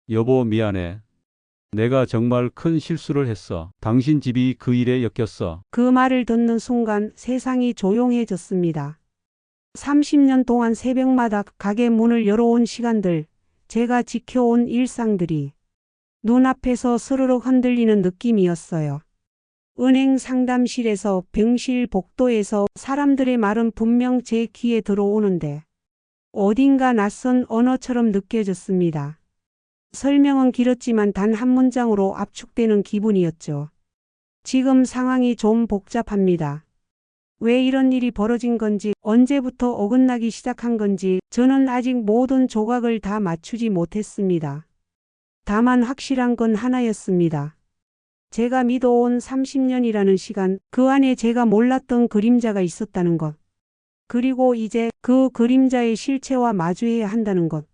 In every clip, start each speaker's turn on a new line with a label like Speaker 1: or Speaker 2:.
Speaker 1: 여보, 미안해. 내가 정말 큰 실수를 했어. 당신 집이 그 일에 엮였어.
Speaker 2: 그 말을 듣는 순간 세상이 조용해졌습니다. 30년 동안 새벽마다 가게 문을 열어온 시간들, 제가 지켜온 일상들이 눈앞에서 스르륵 흔들리는 느낌이었어요. 은행 상담실에서, 병실 복도에서 사람들의 말은 분명 제 귀에 들어오는데 어딘가 낯선 언어처럼 느껴졌습니다. 설명은 길었지만 단 한 문장으로 압축되는 기분이었죠. 지금 상황이 좀 복잡합니다. 왜 이런 일이 벌어진 건지, 언제부터 어긋나기 시작한 건지 저는 아직 모든 조각을 다 맞추지 못했습니다. 다만 확실한 건 하나였습니다. 제가 믿어온 30년이라는 시간, 그 안에 제가 몰랐던 그림자가 있었다는 것. 그리고 이제 그 그림자의 실체와 마주해야 한다는 것.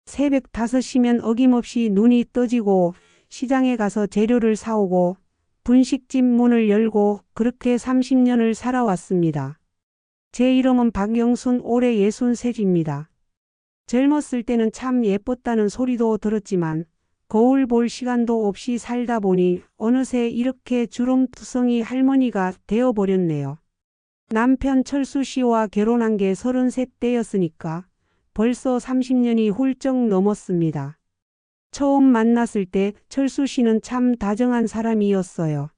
Speaker 2: 새벽 5시면 어김없이 눈이 떠지고 시장에 가서 재료를 사오고 분식집 문을 열고 그렇게 30년을 살아왔습니다. 제 이름은 박영순, 올해 63입니다. 젊었을 때는 참 예뻤다는 소리도 들었지만 거울 볼 시간도 없이 살다 보니 어느새 이렇게 주름투성이 할머니가 되어버렸네요. 남편 철수 씨와 결혼한 게 33대였으니까 벌써 30년이 훌쩍 넘었습니다. 처음 만났을 때 철수 씨는 참 다정한 사람이었어요.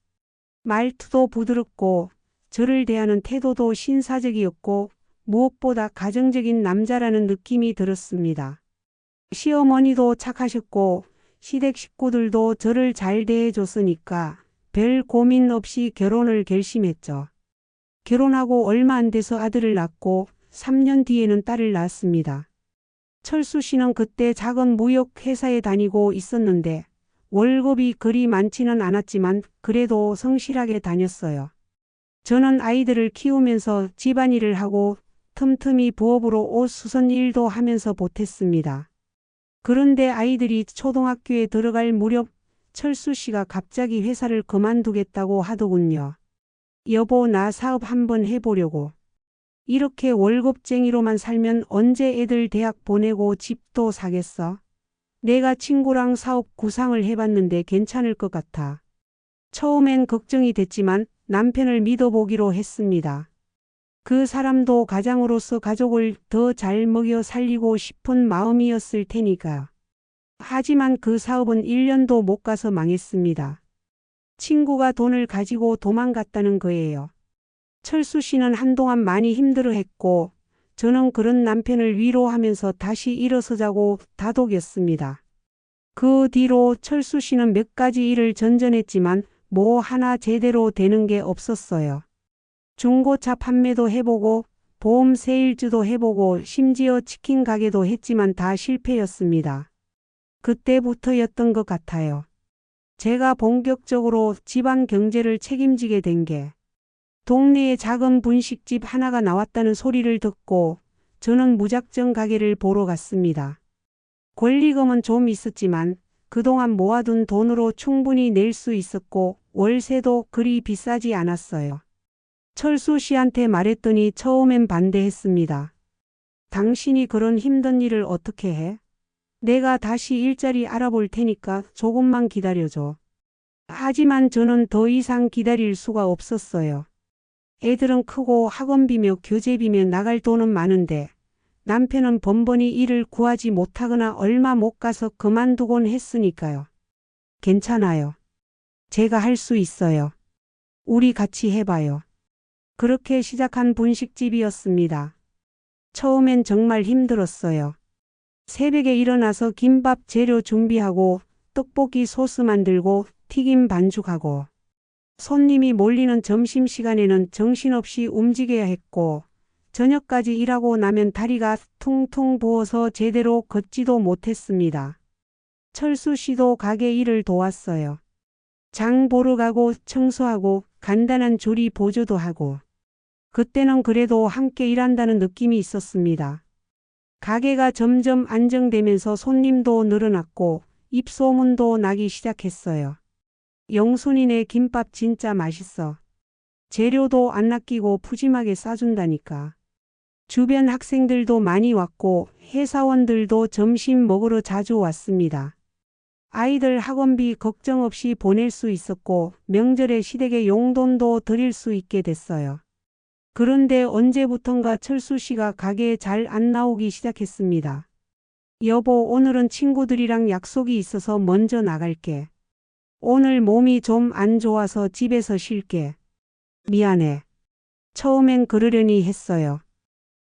Speaker 2: 말투도 부드럽고 저를 대하는 태도도 신사적이었고 무엇보다 가정적인 남자라는 느낌이 들었습니다. 시어머니도 착하셨고 시댁 식구들도 저를 잘 대해줬으니까 별 고민 없이 결혼을 결심했죠. 결혼하고 얼마 안 돼서 아들을 낳고 3년 뒤에는 딸을 낳았습니다. 철수 씨는 그때 작은 무역 회사에 다니고 있었는데 월급이 그리 많지는 않았지만 그래도 성실하게 다녔어요. 저는 아이들을 키우면서 집안일을 하고 틈틈이 부업으로 옷 수선 일도 하면서 보탰습니다. 그런데 아이들이 초등학교에 들어갈 무렵 철수 씨가 갑자기 회사를 그만두겠다고 하더군요. 여보, 나 사업 한번 해보려고. 이렇게 월급쟁이로만 살면 언제 애들 대학 보내고 집도 사겠어? 내가 친구랑 사업 구상을 해봤는데 괜찮을 것 같아. 처음엔 걱정이 됐지만 남편을 믿어보기로 했습니다. 그 사람도 가장으로서 가족을 더 잘 먹여 살리고 싶은 마음이었을 테니까요. 하지만 그 사업은 1년도 못 가서 망했습니다. 친구가 돈을 가지고 도망갔다는 거예요. 철수 씨는 한동안 많이 힘들어했고 저는 그런 남편을 위로하면서 다시 일어서자고 다독였습니다. 그 뒤로 철수 씨는 몇 가지 일을 전전했지만 뭐 하나 제대로 되는 게 없었어요. 중고차 판매도 해보고 보험 세일즈도 해보고 심지어 치킨 가게도 했지만 다 실패였습니다. 그때부터였던 것 같아요. 제가 본격적으로 집안 경제를 책임지게 된 게 동네에 작은 분식집 하나가 나왔다는 소리를 듣고 저는 무작정 가게를 보러 갔습니다. 권리금은 좀 있었지만 그동안 모아둔 돈으로 충분히 낼 수 있었고 월세도 그리 비싸지 않았어요. 철수 씨한테 말했더니 처음엔 반대했습니다. 당신이 그런 힘든 일을 어떻게 해? 내가 다시 일자리 알아볼 테니까 조금만 기다려줘. 하지만 저는 더 이상 기다릴 수가 없었어요. 애들은 크고 학원비며 교재비며 나갈 돈은 많은데 남편은 번번이 일을 구하지 못하거나 얼마 못 가서 그만두곤 했으니까요. 괜찮아요. 제가 할 수 있어요. 우리 같이 해봐요. 그렇게 시작한 분식집이었습니다. 처음엔 정말 힘들었어요. 새벽에 일어나서 김밥 재료 준비하고 떡볶이 소스 만들고 튀김 반죽하고 손님이 몰리는 점심시간에는 정신없이 움직여야 했고 저녁까지 일하고 나면 다리가 퉁퉁 부어서 제대로 걷지도 못했습니다. 철수 씨도 가게 일을 도왔어요. 장 보러 가고 청소하고 간단한 조리 보조도 하고 그때는 그래도 함께 일한다는 느낌이 있었습니다. 가게가 점점 안정되면서 손님도 늘어났고 입소문도 나기 시작했어요. 영순이네 김밥 진짜 맛있어. 재료도 안 아끼고 푸짐하게 싸준다니까. 주변 학생들도 많이 왔고 회사원들도 점심 먹으러 자주 왔습니다. 아이들 학원비 걱정 없이 보낼 수 있었고 명절에 시댁에 용돈도 드릴 수 있게 됐어요. 그런데 언제부턴가 철수 씨가 가게에 잘 안 나오기 시작했습니다. 여보, 오늘은 친구들이랑 약속이 있어서 먼저 나갈게. 오늘 몸이 좀 안 좋아서 집에서 쉴게. 미안해. 처음엔 그러려니 했어요.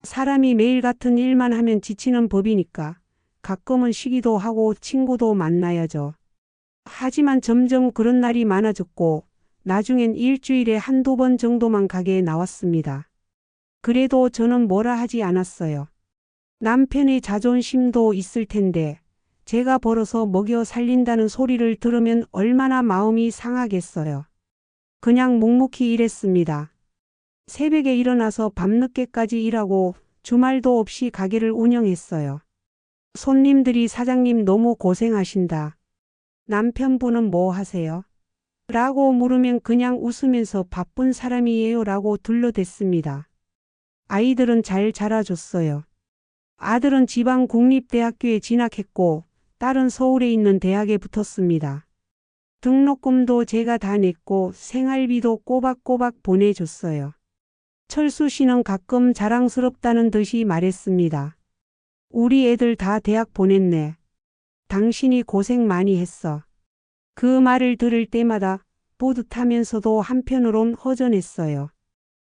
Speaker 2: 사람이 매일 같은 일만 하면 지치는 법이니까 가끔은 쉬기도 하고 친구도 만나야죠. 하지만 점점 그런 날이 많아졌고 나중엔 일주일에 한두 번 정도만 가게에 나왔습니다. 그래도 저는 뭐라 하지 않았어요. 남편의 자존심도 있을 텐데 제가 벌어서 먹여 살린다는 소리를 들으면 얼마나 마음이 상하겠어요. 그냥 묵묵히 일했습니다. 새벽에 일어나서 밤늦게까지 일하고 주말도 없이 가게를 운영했어요. 손님들이 사장님 너무 고생하신다. 남편분은 뭐 하세요? 라고 물으면 그냥 웃으면서 바쁜 사람이에요 라고 둘러댔습니다. 아이들은 잘 자라줬어요. 아들은 지방 국립대학교에 진학했고 딸은 서울에 있는 대학에 붙었습니다. 등록금도 제가 다 냈고 생활비도 꼬박꼬박 보내줬어요. 철수 씨는 가끔 자랑스럽다는 듯이 말했습니다. 우리 애들 다 대학 보냈네. 당신이 고생 많이 했어. 그 말을 들을 때마다 뿌듯하면서도 한편으론 허전했어요.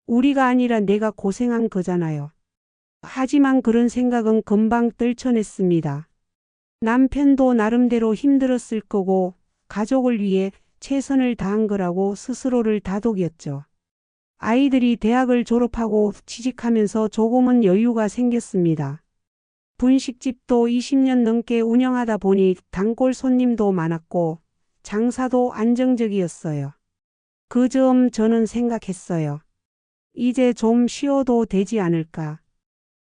Speaker 2: 우리가 아니라 내가 고생한 거잖아요. 하지만 그런 생각은 금방 떨쳐냈습니다. 남편도 나름대로 힘들었을 거고 가족을 위해 최선을 다한 거라고 스스로를 다독였죠. 아이들이 대학을 졸업하고 취직하면서 조금은 여유가 생겼습니다. 분식집도 20년 넘게 운영하다 보니 단골 손님도 많았고 장사도 안정적이었어요. 그 점 저는 생각했어요. 이제 좀 쉬어도 되지 않을까.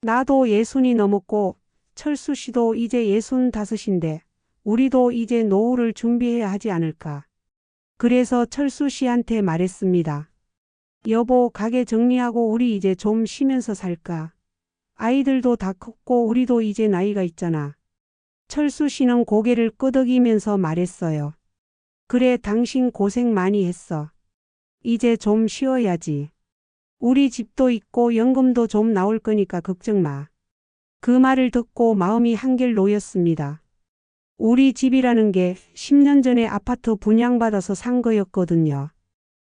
Speaker 2: 나도 60이 넘었고 철수 씨도 이제 65인데 우리도 이제 노후를 준비해야 하지 않을까. 그래서 철수 씨한테 말했습니다. 여보, 가게 정리하고 우리 이제 좀 쉬면서 살까. 아이들도 다 컸고 우리도 이제 나이가 있잖아. 철수 씨는 고개를 끄덕이면서 말했어요. 그래, 당신 고생 많이 했어. 이제 좀 쉬어야지. 우리 집도 있고 연금도 좀 나올 거니까 걱정 마. 그 말을 듣고 마음이 한결 놓였습니다. 우리 집이라는 게 10년 전에 아파트 분양받아서 산 거였거든요.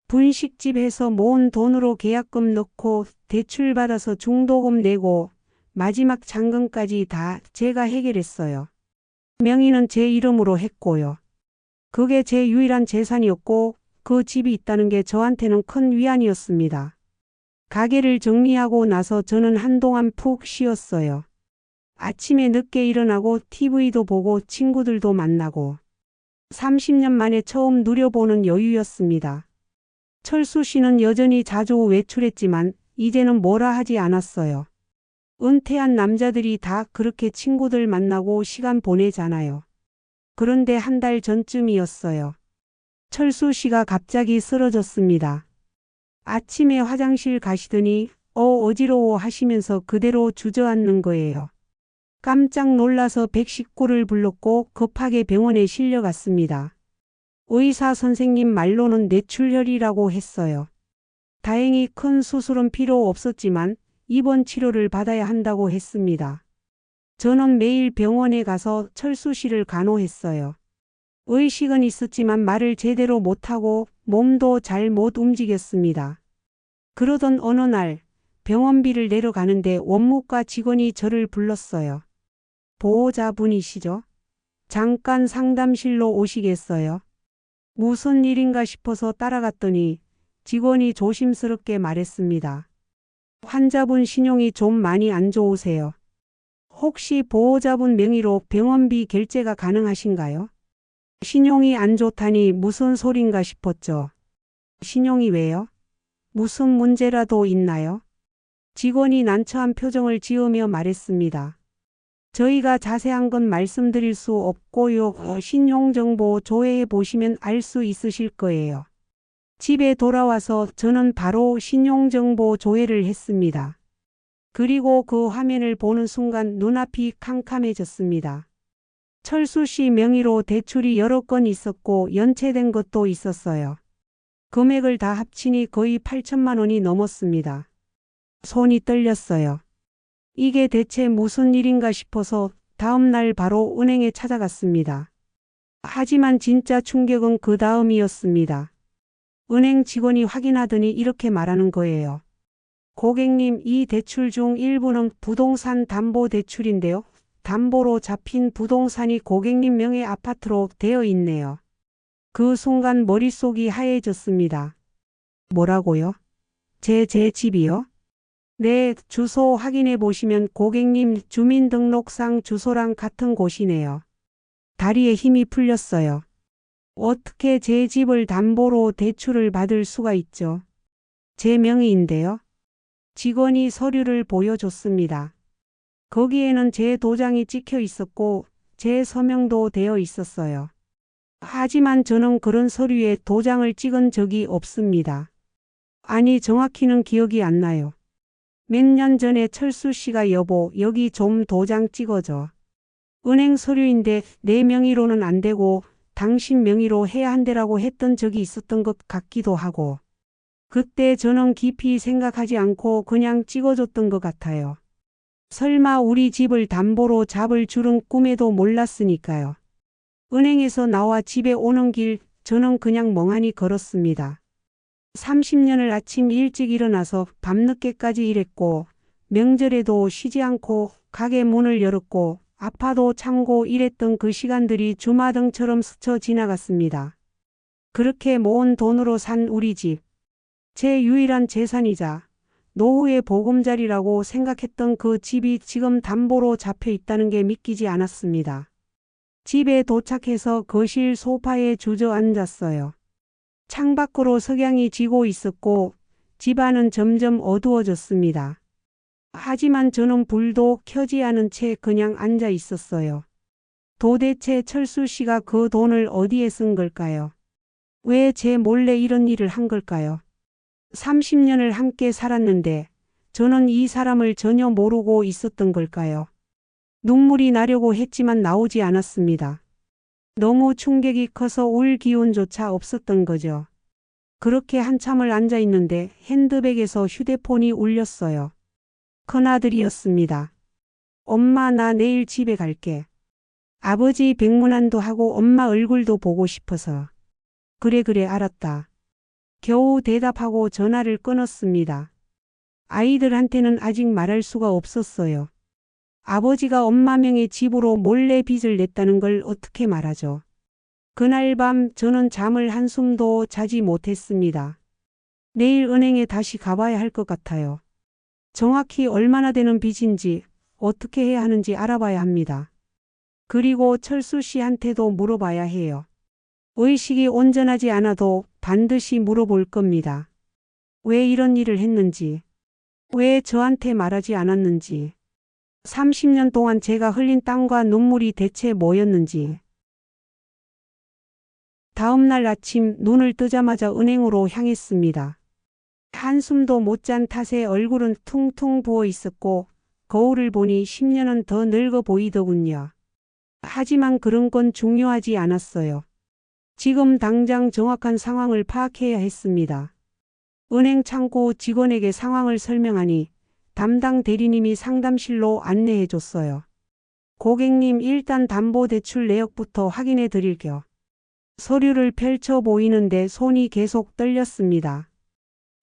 Speaker 2: 분식집에서 모은 돈으로 계약금 넣고 대출받아서 중도금 내고 마지막 잔금까지 다 제가 해결했어요. 명의는 제 이름으로 했고요. 그게 제 유일한 재산이었고 그 집이 있다는 게 저한테는 큰 위안이었습니다. 가게를 정리하고 나서 저는 한동안 푹 쉬었어요. 아침에 늦게 일어나고 TV도 보고 친구들도 만나고 30년 만에 처음 누려보는 여유였습니다. 철수 씨는 여전히 자주 외출했지만 이제는 뭐라 하지 않았어요. 은퇴한 남자들이 다 그렇게 친구들 만나고 시간 보내잖아요. 그런데 한 달 전쯤이었어요. 철수 씨가 갑자기 쓰러졌습니다. 아침에 화장실 가시더니 어지러워 하시면서 그대로 주저앉는 거예요. 깜짝 놀라서 119를 불렀고 급하게 병원에 실려갔습니다. 의사 선생님 말로는 뇌출혈이라고 했어요. 다행히 큰 수술은 필요 없었지만 입원 치료를 받아야 한다고 했습니다. 저는 매일 병원에 가서 철수 씨를 간호했어요. 의식은 있었지만 말을 제대로 못하고 몸도 잘 못 움직였습니다. 그러던 어느 날 병원비를 내러 가는데 원무과 직원이 저를 불렀어요. 보호자분이시죠? 잠깐 상담실로 오시겠어요? 무슨 일인가 싶어서 따라갔더니 직원이 조심스럽게 말했습니다. 환자분 신용이 좀 많이 안 좋으세요. 혹시 보호자분 명의로 병원비 결제가 가능하신가요? 신용이 안 좋다니 무슨 소린가 싶었죠. 신용이 왜요? 무슨 문제라도 있나요? 직원이 난처한 표정을 지으며 말했습니다. 저희가 자세한 건 말씀드릴 수 없고요. 신용정보 조회해 보시면 알 수 있으실 거예요. 집에 돌아와서 저는 바로 신용정보 조회를 했습니다. 그리고 그 화면을 보는 순간 눈앞이 캄캄해졌습니다. 철수 씨 명의로 대출이 여러 건 있었고 연체된 것도 있었어요. 금액을 다 합치니 거의 8천만 원이 넘었습니다. 손이 떨렸어요. 이게 대체 무슨 일인가 싶어서 다음 날 바로 은행에 찾아갔습니다. 하지만 진짜 충격은 그 다음이었습니다. 은행 직원이 확인하더니 이렇게 말하는 거예요. 고객님, 이 대출 중 일부는 부동산 담보 대출인데요. 담보로 잡힌 부동산이 고객님 명의 아파트로 되어 있네요. 그 순간 머릿속이 하얘졌습니다. 뭐라고요? 제 집이요? 네, 주소 확인해 보시면 고객님 주민등록상 주소랑 같은 곳이네요. 다리에 힘이 풀렸어요. 어떻게 제 집을 담보로 대출을 받을 수가 있죠? 제 명의인데요. 직원이 서류를 보여줬습니다. 거기에는 제 도장이 찍혀 있었고 제 서명도 되어 있었어요. 하지만 저는 그런 서류에 도장을 찍은 적이 없습니다. 아니, 정확히는 기억이 안 나요. 몇 년 전에 철수 씨가 여보, 여기 좀 도장 찍어줘. 은행 서류인데 내 명의로는 안 되고 당신 명의로 해야 한다라고 했던 적이 있었던 것 같기도 하고. 그때 저는 깊이 생각하지 않고 그냥 찍어줬던 것 같아요. 설마 우리 집을 담보로 잡을 줄은 꿈에도 몰랐으니까요. 은행에서 나와 집에 오는 길 저는 그냥 멍하니 걸었습니다. 30년을 아침 일찍 일어나서 밤늦게까지 일했고 명절에도 쉬지 않고 가게 문을 열었고 아파도 참고 일했던 그 시간들이 주마등처럼 스쳐 지나갔습니다. 그렇게 모은 돈으로 산 우리 집. 제 유일한 재산이자 노후의 보금자리라고 생각했던 그 집이 지금 담보로 잡혀 있다는 게 믿기지 않았습니다. 집에 도착해서 거실 소파에 주저앉았어요. 창밖으로 석양이 지고 있었고 집안은 점점 어두워졌습니다. 하지만 저는 불도 켜지 않은 채 그냥 앉아 있었어요. 도대체 철수 씨가 그 돈을 어디에 쓴 걸까요? 왜 제 몰래 이런 일을 한 걸까요? 30년을 함께 살았는데 저는 이 사람을 전혀 모르고 있었던 걸까요? 눈물이 나려고 했지만 나오지 않았습니다. 너무 충격이 커서 울 기운조차 없었던 거죠. 그렇게 한참을 앉아 있는데 핸드백에서 휴대폰이 울렸어요. 큰아들이었습니다. 엄마, 나 내일 집에 갈게. 아버지 백문안도 하고 엄마 얼굴도 보고 싶어서. 그래 알았다. 겨우 대답하고 전화를 끊었습니다. 아이들한테는 아직 말할 수가 없었어요. 아버지가 엄마 명의 집으로 몰래 빚을 냈다는 걸 어떻게 말하죠? 그날 밤 저는 잠을 한숨도 자지 못했습니다. 내일 은행에 다시 가봐야 할 것 같아요. 정확히 얼마나 되는 빚인지 어떻게 해야 하는지 알아봐야 합니다. 그리고 철수 씨한테도 물어봐야 해요. 의식이 온전하지 않아도 반드시 물어볼 겁니다. 왜 이런 일을 했는지, 왜 저한테 말하지 않았는지, 30년 동안 제가 흘린 땀과 눈물이 대체 뭐였는지. 다음 날 아침 눈을 뜨자마자 은행으로 향했습니다. 한숨도 못 잔 탓에 얼굴은 퉁퉁 부어 있었고 거울을 보니 10년은 더 늙어 보이더군요. 하지만 그런 건 중요하지 않았어요. 지금 당장 정확한 상황을 파악해야 했습니다. 은행 창구 직원에게 상황을 설명하니 담당 대리님이 상담실로 안내해 줬어요. 고객님, 일단 담보대출 내역부터 확인해 드릴게요. 서류를 펼쳐 보이는데 손이 계속 떨렸습니다.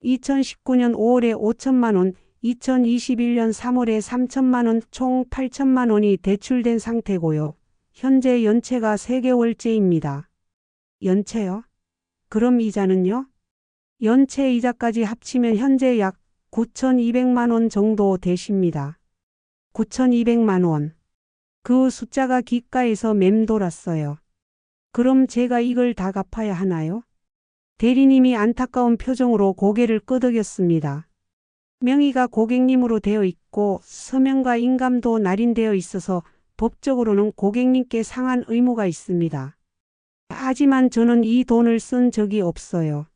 Speaker 2: 2019년 5월에 5천만 원, 2021년 3월에 3천만 원, 총 8천만 원이 대출된 상태고요. 현재 연체가 3개월째입니다. 연체요? 그럼 이자는요? 연체 이자까지 합치면 현재 약 9,200만 원 정도 되십니다. 9,200만 원. 그 숫자가 귓가에서 맴돌았어요. 그럼 제가 이걸 다 갚아야 하나요? 대리님이 안타까운 표정으로 고개를 끄덕였습니다. 명의가 고객님으로 되어 있고 서명과 인감도 날인되어 있어서 법적으로는 고객님께 상한 의무가 있습니다. 하지만 저는 이 돈을 쓴 적이 없어요.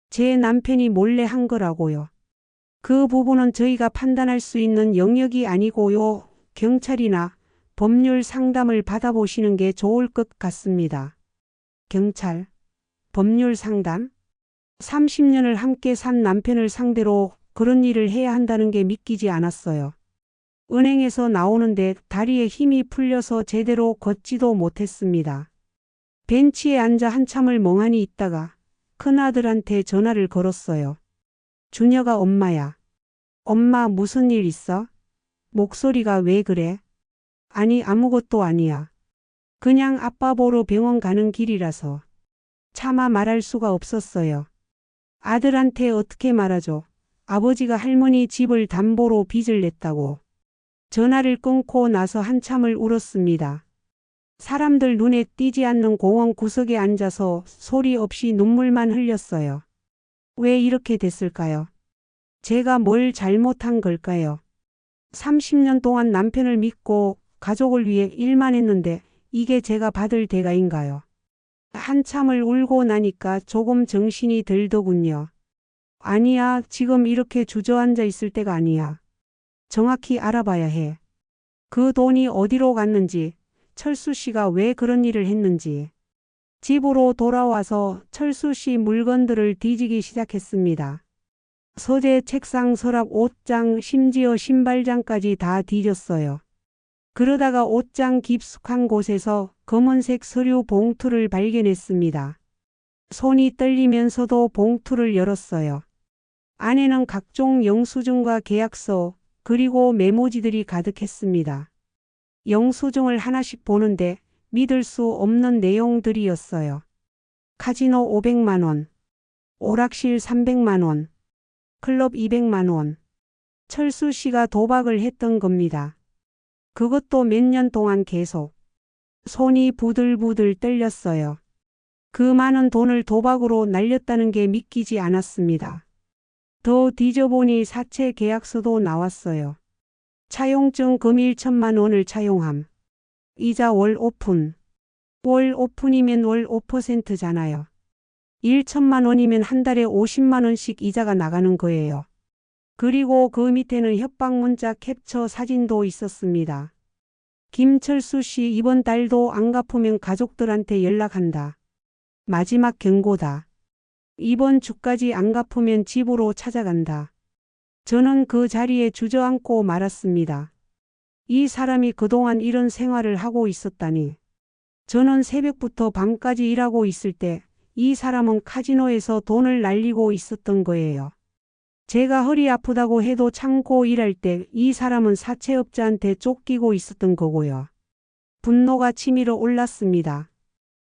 Speaker 2: 제 남편이 몰래 한 거라고요. 그 부분은 저희가 판단할 수 있는 영역이 아니고요. 경찰이나 법률 상담을 받아보시는 게 좋을 것 같습니다. 경찰, 법률 상담? 30년을 함께 산 남편을 상대로 그런 일을 해야 한다는 게 믿기지 않았어요. 은행에서 나오는데 다리에 힘이 풀려서 제대로 걷지도 못했습니다. 벤치에 앉아 한참을 멍하니 있다가 큰아들한테 전화를 걸었어요. 준혁아, 엄마야. 엄마, 무슨 일 있어? 목소리가 왜 그래? 아니, 아무것도 아니야. 그냥 아빠 보러 병원 가는 길이라서. 차마 말할 수가 없었어요. 아들한테 어떻게 말하죠? 아버지가 할머니 집을 담보로 빚을 냈다고. 전화를 끊고 나서 한참을 울었습니다. 사람들 눈에 띄지 않는 공원 구석에 앉아서 소리 없이 눈물만 흘렸어요. 왜 이렇게 됐을까요? 제가 뭘 잘못한 걸까요? 30년 동안 남편을 믿고 가족을 위해 일만 했는데 이게 제가 받을 대가인가요? 한참을 울고 나니까 조금 정신이 들더군요. 아니야, 지금 이렇게 주저앉아 있을 때가 아니야. 정확히 알아봐야 해. 그 돈이 어디로 갔는지, 철수 씨가 왜 그런 일을 했는지. 집으로 돌아와서 철수 씨 물건들을 뒤지기 시작했습니다. 서재, 책상, 서랍, 옷장, 심지어 신발장까지 다 뒤졌어요. 그러다가 옷장 깊숙한 곳에서 검은색 서류 봉투를 발견했습니다. 손이 떨리면서도 봉투를 열었어요. 안에는 각종 영수증과 계약서, 그리고 메모지들이 가득했습니다. 영수증을 하나씩 보는데 믿을 수 없는 내용들이었어요. 카지노 500만 원, 오락실 300만 원, 클럽 200만 원. 철수 씨가 도박을 했던 겁니다. 그것도 몇 년 동안 계속. 손이 부들부들 떨렸어요. 그 많은 돈을 도박으로 날렸다는 게 믿기지 않았습니다. 더 뒤져보니 사채 계약서도 나왔어요. 차용증 금 1천만 원을 차용함. 이자 월 오픈. 월 오픈이면 월 5%잖아요. 1천만 원이면 한 달에 50만 원씩 이자가 나가는 거예요. 그리고 그 밑에는 협박 문자 캡처 사진도 있었습니다. 김철수 씨, 이번 달도 안 갚으면 가족들한테 연락한다. 마지막 경고다. 이번 주까지 안 갚으면 집으로 찾아간다. 저는 그 자리에 주저앉고 말았습니다. 이 사람이 그동안 이런 생활을 하고 있었다니. 저는 새벽부터 밤까지 일하고 있을 때 이 사람은 카지노에서 돈을 날리고 있었던 거예요. 제가 허리 아프다고 해도 참고 일할 때 이 사람은 사채업자한테 쫓기고 있었던 거고요. 분노가 치밀어 올랐습니다.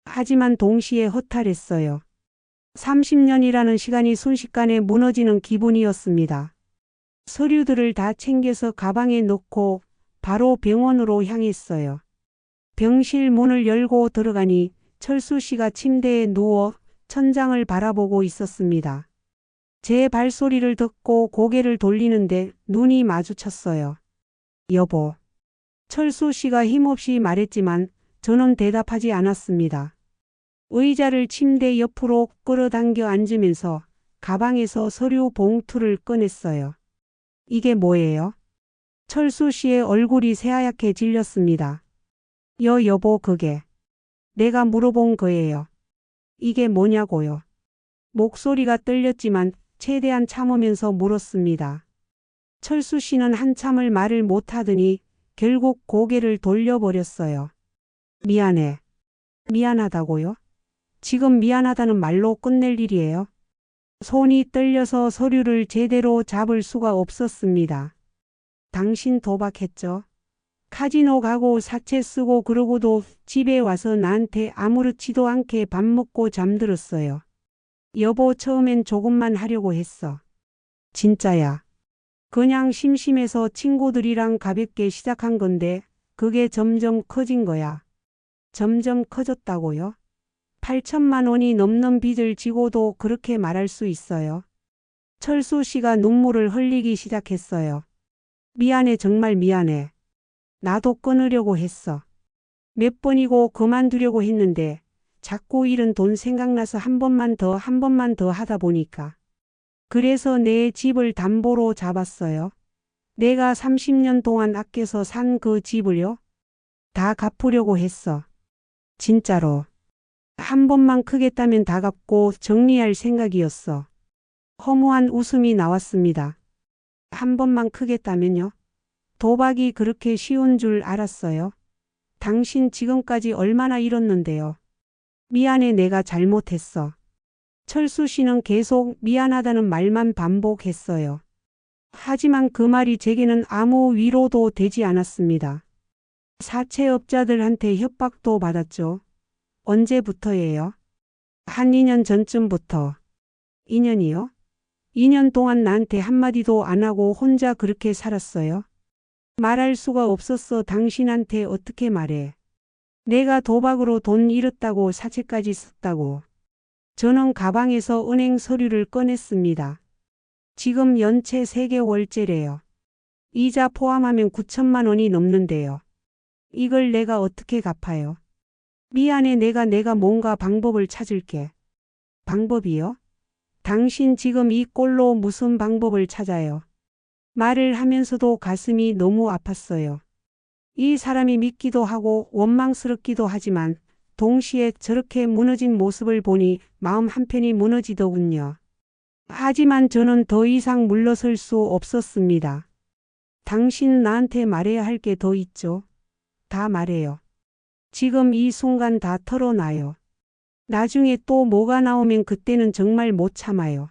Speaker 2: 하지만 동시에 허탈했어요. 30년이라는 시간이 순식간에 무너지는 기분이었습니다. 서류들을 다 챙겨서 가방에 넣고 바로 병원으로 향했어요. 병실 문을 열고 들어가니 철수 씨가 침대에 누워 천장을 바라보고 있었습니다. 제 발소리를 듣고 고개를 돌리는데 눈이 마주쳤어요. 여보. 철수 씨가 힘없이 말했지만 저는 대답하지 않았습니다. 의자를 침대 옆으로 끌어당겨 앉으면서 가방에서 서류 봉투를 꺼냈어요. 이게 뭐예요? 철수 씨의 얼굴이 새하얗게 질렸습니다. 여보, 그게 내가 물어본 거예요. 이게 뭐냐고요. 목소리가 떨렸지만 최대한 참으면서 물었습니다. 철수 씨는 한참을 말을 못하더니 결국 고개를 돌려버렸어요. 미안해. 미안하다고요? 지금 미안하다는 말로 끝낼 일이에요? 손이 떨려서 서류를 제대로 잡을 수가 없었습니다. 당신 도박했죠? 카지노 가고 사채 쓰고 그러고도 집에 와서 나한테 아무렇지도 않게 밥 먹고 잠들었어요. 여보, 처음엔 조금만 하려고 했어. 진짜야. 그냥 심심해서 친구들이랑 가볍게 시작한 건데 그게 점점 커진 거야. 점점 커졌다고요? 8천만 원이 넘는 빚을 지고도 그렇게 말할 수 있어요. 철수 씨가 눈물을 흘리기 시작했어요. 미안해, 정말 미안해. 나도 끊으려고 했어. 몇 번이고 그만두려고 했는데 자꾸 잃은 돈 생각나서 한 번만 더 하다 보니까. 그래서 내 집을 담보로 잡았어요. 내가 30년 동안 아껴서 산 그 집을요. 다 갚으려고 했어. 진짜로. 한 번만 크겠다면 다 갚고 정리할 생각이었어. 허무한 웃음이 나왔습니다. 한 번만 크겠다면요? 도박이 그렇게 쉬운 줄 알았어요. 당신 지금까지 얼마나 잃었는데요. 미안해, 내가 잘못했어. 철수 씨는 계속 미안하다는 말만 반복했어요. 하지만 그 말이 제게는 아무 위로도 되지 않았습니다. 사채업자들한테 협박도 받았죠. 언제부터예요? 한 2년 전쯤부터. 2년이요? 2년 동안 나한테 한마디도 안 하고 혼자 그렇게 살았어요. 말할 수가 없었어. 당신한테 어떻게 말해. 내가 도박으로 돈 잃었다고 사채까지 썼다고. 저는 가방에서 은행 서류를 꺼냈습니다. 지금 연체 3개월째래요. 이자 포함하면 9천만 원이 넘는데요. 이걸 내가 어떻게 갚아요? 미안해, 내가 뭔가 방법을 찾을게. 방법이요? 당신 지금 이 꼴로 무슨 방법을 찾아요? 말을 하면서도 가슴이 너무 아팠어요. 이 사람이 믿기도 하고 원망스럽기도 하지만 동시에 저렇게 무너진 모습을 보니 마음 한편이 무너지더군요. 하지만 저는 더 이상 물러설 수 없었습니다. 당신 나한테 말해야 할 게 더 있죠? 다 말해요. 지금 이 순간 다 털어놔요. 나중에 또 뭐가 나오면 그때는 정말 못 참아요.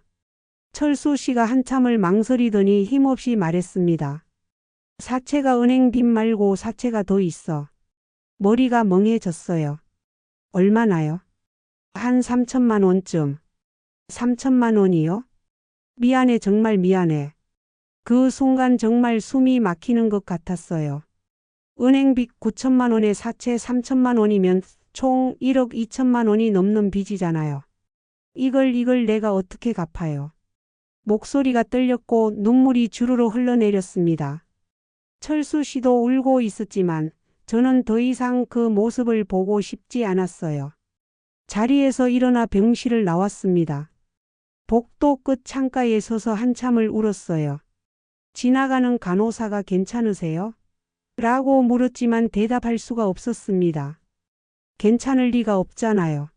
Speaker 2: 철수 씨가 한참을 망설이더니 힘없이 말했습니다. 사채가 은행 빚 말고 사채가 더 있어. 머리가 멍해졌어요. 얼마나요? 한 3천만 원쯤. 3천만 원이요? 미안해, 정말 미안해. 그 순간 정말 숨이 막히는 것 같았어요. 은행 빚 9천만 원에 사채 3천만 원이면 총 1억 2천만 원이 넘는 빚이잖아요. 이걸 내가 어떻게 갚아요? 목소리가 떨렸고 눈물이 주르르 흘러내렸습니다. 철수 씨도 울고 있었지만 저는 더 이상 그 모습을 보고 싶지 않았어요. 자리에서 일어나 병실을 나왔습니다. 복도 끝 창가에 서서 한참을 울었어요. 지나가는 간호사가 괜찮으세요? 라고 물었지만 대답할 수가 없었습니다. 괜찮을 리가 없잖아요.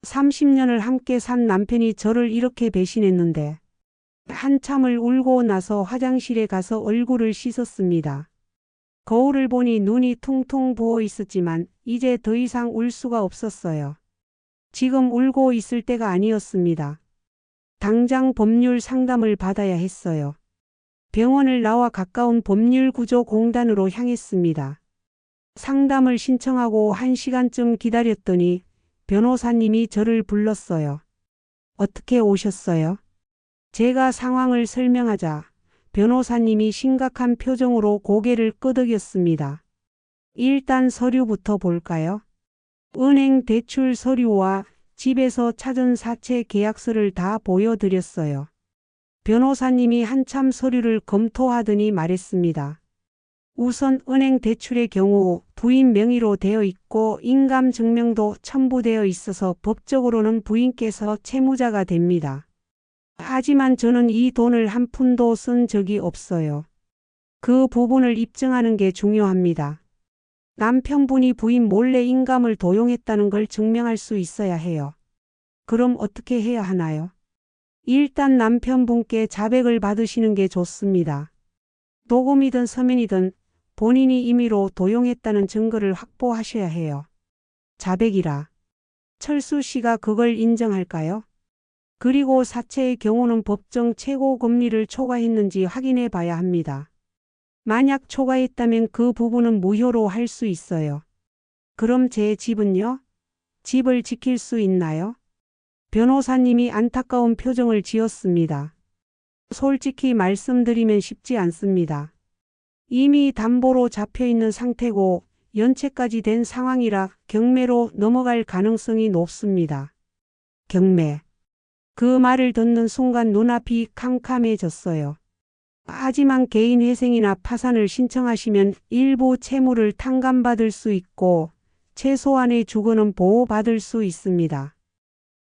Speaker 2: 30년을 함께 산 남편이 저를 이렇게 배신했는데. 한참을 울고 나서 화장실에 가서 얼굴을 씻었습니다. 거울을 보니 눈이 퉁퉁 부어 있었지만 이제 더 이상 울 수가 없었어요. 지금 울고 있을 때가 아니었습니다. 당장 법률 상담을 받아야 했어요. 병원을 나와 가까운 법률구조공단으로 향했습니다. 상담을 신청하고 1시간쯤 기다렸더니 변호사님이 저를 불렀어요. 어떻게 오셨어요? 제가 상황을 설명하자 변호사님이 심각한 표정으로 고개를 끄덕였습니다. 일단 서류부터 볼까요? 은행 대출 서류와 집에서 찾은 사채 계약서를 다 보여드렸어요. 변호사님이 한참 서류를 검토하더니 말했습니다. 우선 은행 대출의 경우 부인 명의로 되어 있고 인감 증명도 첨부되어 있어서 법적으로는 부인께서 채무자가 됩니다. 하지만 저는 이 돈을 한 푼도 쓴 적이 없어요. 그 부분을 입증하는 게 중요합니다. 남편분이 부인 몰래 인감을 도용했다는 걸 증명할 수 있어야 해요. 그럼 어떻게 해야 하나요? 일단 남편분께 자백을 받으시는 게 좋습니다. 녹음이든 서면이든 본인이 임의로 도용했다는 증거를 확보하셔야 해요. 자백이라. 철수 씨가 그걸 인정할까요? 그리고 사채의 경우는 법정 최고 금리를 초과했는지 확인해 봐야 합니다. 만약 초과했다면 그 부분은 무효로 할 수 있어요. 그럼 제 집은요? 집을 지킬 수 있나요? 변호사님이 안타까운 표정을 지었습니다. 솔직히 말씀드리면 쉽지 않습니다. 이미 담보로 잡혀있는 상태고 연체까지 된 상황이라 경매로 넘어갈 가능성이 높습니다. 경매. 그 말을 듣는 순간 눈앞이 캄캄해졌어요. 하지만 개인회생이나 파산을 신청하시면 일부 채무를 탕감받을 수 있고 최소한의 주거는 보호받을 수 있습니다.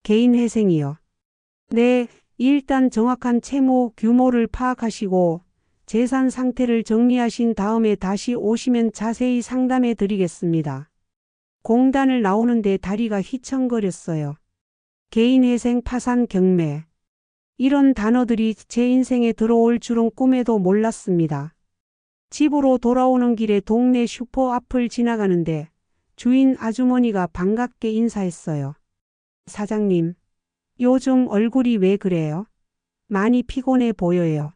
Speaker 2: 개인회생이요. 네, 일단 정확한 채무 규모를 파악하시고 재산 상태를 정리하신 다음에 다시 오시면 자세히 상담해 드리겠습니다. 공단을 나오는데 다리가 휘청거렸어요. 개인회생, 파산, 경매. 이런 단어들이 제 인생에 들어올 줄은 꿈에도 몰랐습니다. 집으로 돌아오는 길에 동네 슈퍼 앞을 지나가는데 주인 아주머니가 반갑게 인사했어요. 사장님, 요즘 얼굴이 왜 그래요? 많이 피곤해 보여요.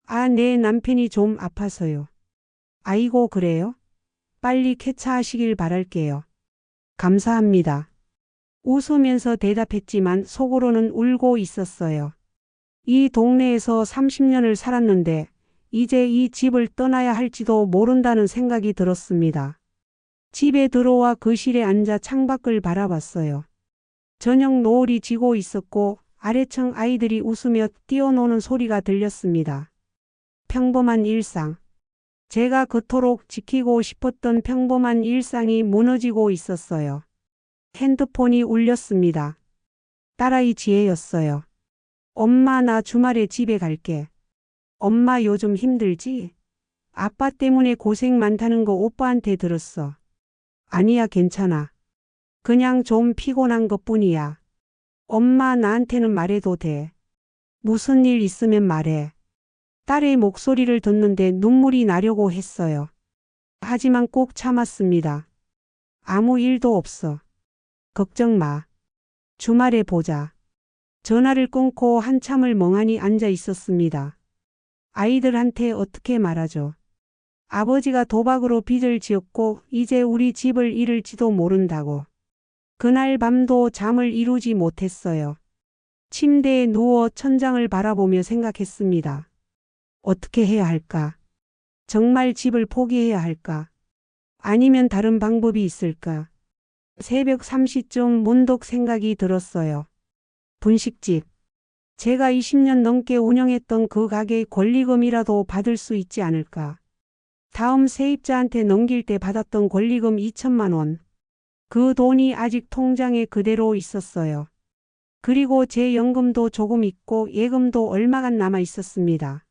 Speaker 2: 아, 내 남편이 좀 아파서요. 아이고, 그래요? 빨리 쾌차하시길 바랄게요. 감사합니다. 웃으면서 대답했지만 속으로는 울고 있었어요. 이 동네에서 30년을 살았는데 이제 이 집을 떠나야 할지도 모른다는 생각이 들었습니다. 집에 들어와 거실에 앉아 창밖을 바라봤어요. 저녁 노을이 지고 있었고 아래층 아이들이 웃으며 뛰어노는 소리가 들렸습니다. 평범한 일상. 제가 그토록 지키고 싶었던 평범한 일상이 무너지고 있었어요. 핸드폰이 울렸습니다. 딸아이 지혜였어요. 엄마, 나 주말에 집에 갈게. 엄마, 요즘 힘들지? 아빠 때문에 고생 많다는 거 오빠한테 들었어. 아니야, 괜찮아. 그냥 좀 피곤한 것뿐이야. 엄마, 나한테는 말해도 돼. 무슨 일 있으면 말해. 딸의 목소리를 듣는데 눈물이 나려고 했어요. 하지만 꼭 참았습니다. 아무 일도 없어. 걱정 마. 주말에 보자. 전화를 끊고 한참을 멍하니 앉아 있었습니다. 아이들한테 어떻게 말하죠? 아버지가 도박으로 빚을 지었고 이제 우리 집을 잃을지도 모른다고. 그날 밤도 잠을 이루지 못했어요. 침대에 누워 천장을 바라보며 생각했습니다. 어떻게 해야 할까? 정말 집을 포기해야 할까? 아니면 다른 방법이 있을까? 새벽 3시쯤 문득 생각이 들었어요. 분식집. 제가 20년 넘게 운영했던 그 가게의 권리금이라도 받을 수 있지 않을까? 다음 세입자한테 넘길 때 받았던 권리금 2천만 원. 그 돈이 아직 통장에 그대로 있었어요. 그리고 제 연금도 조금 있고 예금도 얼마간 남아 있었습니다.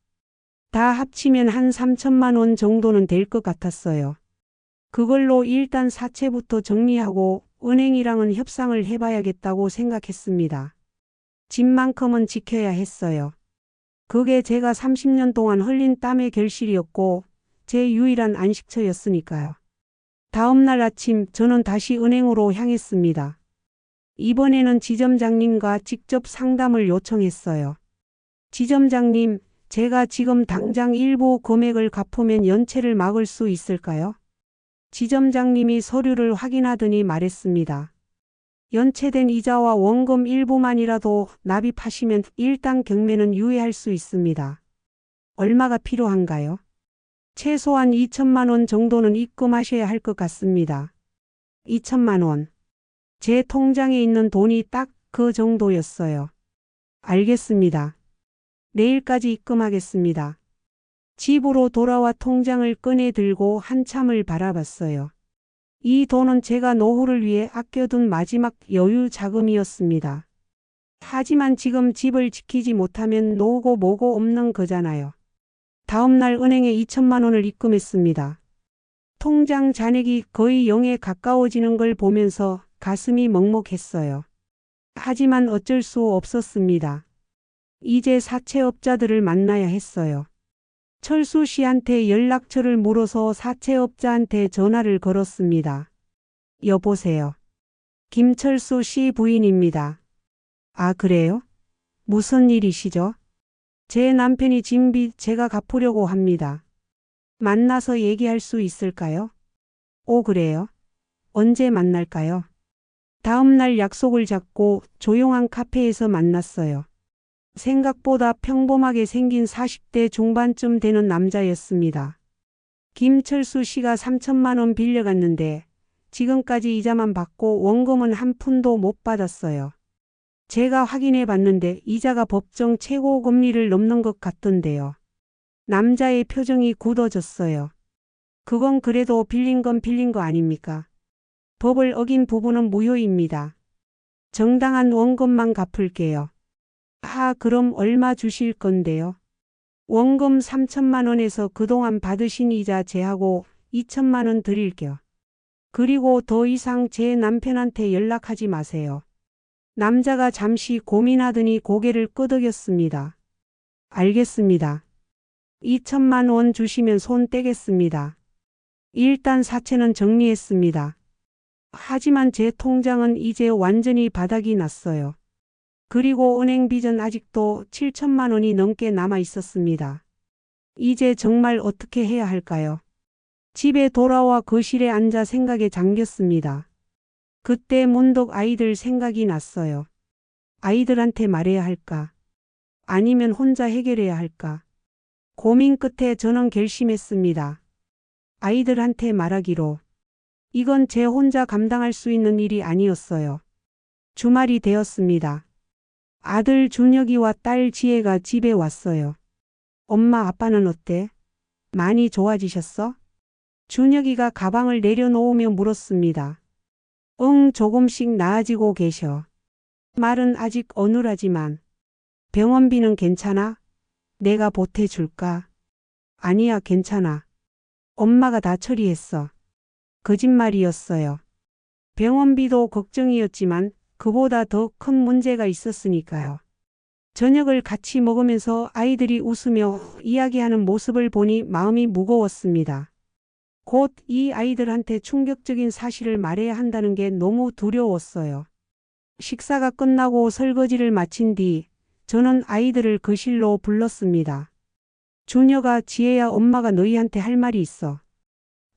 Speaker 2: 다 합치면 한 3천만 원 정도는 될 것 같았어요. 그걸로 일단 사채부터 정리하고 은행이랑은 협상을 해봐야겠다고 생각했습니다. 집만큼은 지켜야 했어요. 그게 제가 30년 동안 흘린 땀의 결실이었고 제 유일한 안식처였으니까요. 다음 날 아침 저는 다시 은행으로 향했습니다. 이번에는 지점장님과 직접 상담을 요청했어요. 지점장님, 제가 지금 당장 일부 금액을 갚으면 연체를 막을 수 있을까요? 지점장님이 서류를 확인하더니 말했습니다. 연체된 이자와 원금 일부만이라도 납입하시면 일단 경매는 유예할 수 있습니다. 얼마가 필요한가요? 최소한 2천만 원 정도는 입금하셔야 할 것 같습니다. 2천만 원. 제 통장에 있는 돈이 딱 그 정도였어요. 알겠습니다. 내일까지 입금하겠습니다. 집으로 돌아와 통장을 꺼내 들고 한참을 바라봤어요. 이 돈은 제가 노후를 위해 아껴둔 마지막 여유 자금이었습니다. 하지만 지금 집을 지키지 못하면 노고 뭐고 없는 거잖아요. 다음 날 은행에 2천만 원을 입금했습니다. 통장 잔액이 거의 0에 가까워지는 걸 보면서 가슴이 먹먹했어요. 하지만 어쩔 수 없었습니다. 이제 사채업자들을 만나야 했어요. 철수 씨한테 연락처를 물어서 사채업자한테 전화를 걸었습니다. 여보세요. 김철수 씨 부인입니다. 아, 그래요? 무슨 일이시죠? 제 남편이 진 빚 제가 갚으려고 합니다. 만나서 얘기할 수 있을까요? 오, 그래요? 언제 만날까요? 다음 날 약속을 잡고 조용한 카페에서 만났어요. 생각보다 평범하게 생긴 40대 중반쯤 되는 남자였습니다. 김철수 씨가 3천만 원 빌려갔는데 지금까지 이자만 받고 원금은 한 푼도 못 받았어요. 제가 확인해 봤는데 이자가 법정 최고 금리를 넘는 것 같던데요. 남자의 표정이 굳어졌어요. 그건 그래도 빌린 건 빌린 거 아닙니까? 법을 어긴 부분은 무효입니다. 정당한 원금만 갚을게요. 아, 그럼 얼마 주실 건데요? 원금 3천만 원에서 그동안 받으신 이자 제하고 2천만 원 드릴게요. 그리고 더 이상 제 남편한테 연락하지 마세요. 남자가 잠시 고민하더니 고개를 끄덕였습니다. 알겠습니다. 2천만 원 주시면 손 떼겠습니다. 일단 사채는 정리했습니다. 하지만 제 통장은 이제 완전히 바닥이 났어요. 그리고 은행 빚은 아직도 7천만 원이 넘게 남아 있었습니다. 이제 정말 어떻게 해야 할까요? 집에 돌아와 거실에 앉아 생각에 잠겼습니다. 그때 문득 아이들 생각이 났어요. 아이들한테 말해야 할까? 아니면 혼자 해결해야 할까? 고민 끝에 저는 결심했습니다. 아이들한테 말하기로. 이건 제 혼자 감당할 수 있는 일이 아니었어요. 주말이 되었습니다. 아들 준혁이와 딸 지혜가 집에 왔어요. 엄마, 아빠는 어때? 많이 좋아지셨어? 준혁이가 가방을 내려놓으며 물었습니다. 응, 조금씩 나아지고 계셔. 말은 아직 어눌하지만. 병원비는 괜찮아? 내가 보태줄까? 아니야, 괜찮아. 엄마가 다 처리했어. 거짓말이었어요. 병원비도 걱정이었지만 그보다 더 큰 문제가 있었으니까요. 저녁을 같이 먹으면서 아이들이 웃으며 이야기하는 모습을 보니 마음이 무거웠습니다. 곧 이 아이들한테 충격적인 사실을 말해야 한다는 게 너무 두려웠어요. 식사가 끝나고 설거지를 마친 뒤 저는 아이들을 거실로 불렀습니다. 준혁아, 지혜야, 엄마가 너희한테 할 말이 있어.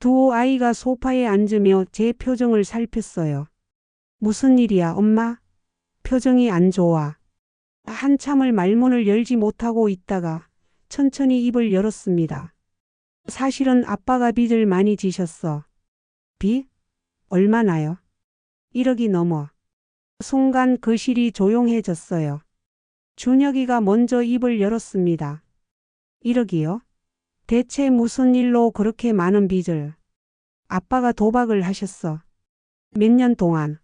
Speaker 2: 두 아이가 소파에 앉으며 제 표정을 살폈어요. 무슨 일이야, 엄마? 표정이 안 좋아. 한참을 말문을 열지 못하고 있다가 천천히 입을 열었습니다. 사실은 아빠가 빚을 많이 지셨어. 빚? 얼마나요? 1억이 넘어. 순간 거실이 조용해졌어요. 준혁이가 먼저 입을 열었습니다. 1억이요? 대체 무슨 일로 그렇게 많은 빚을? 아빠가 도박을 하셨어. 몇 년 동안.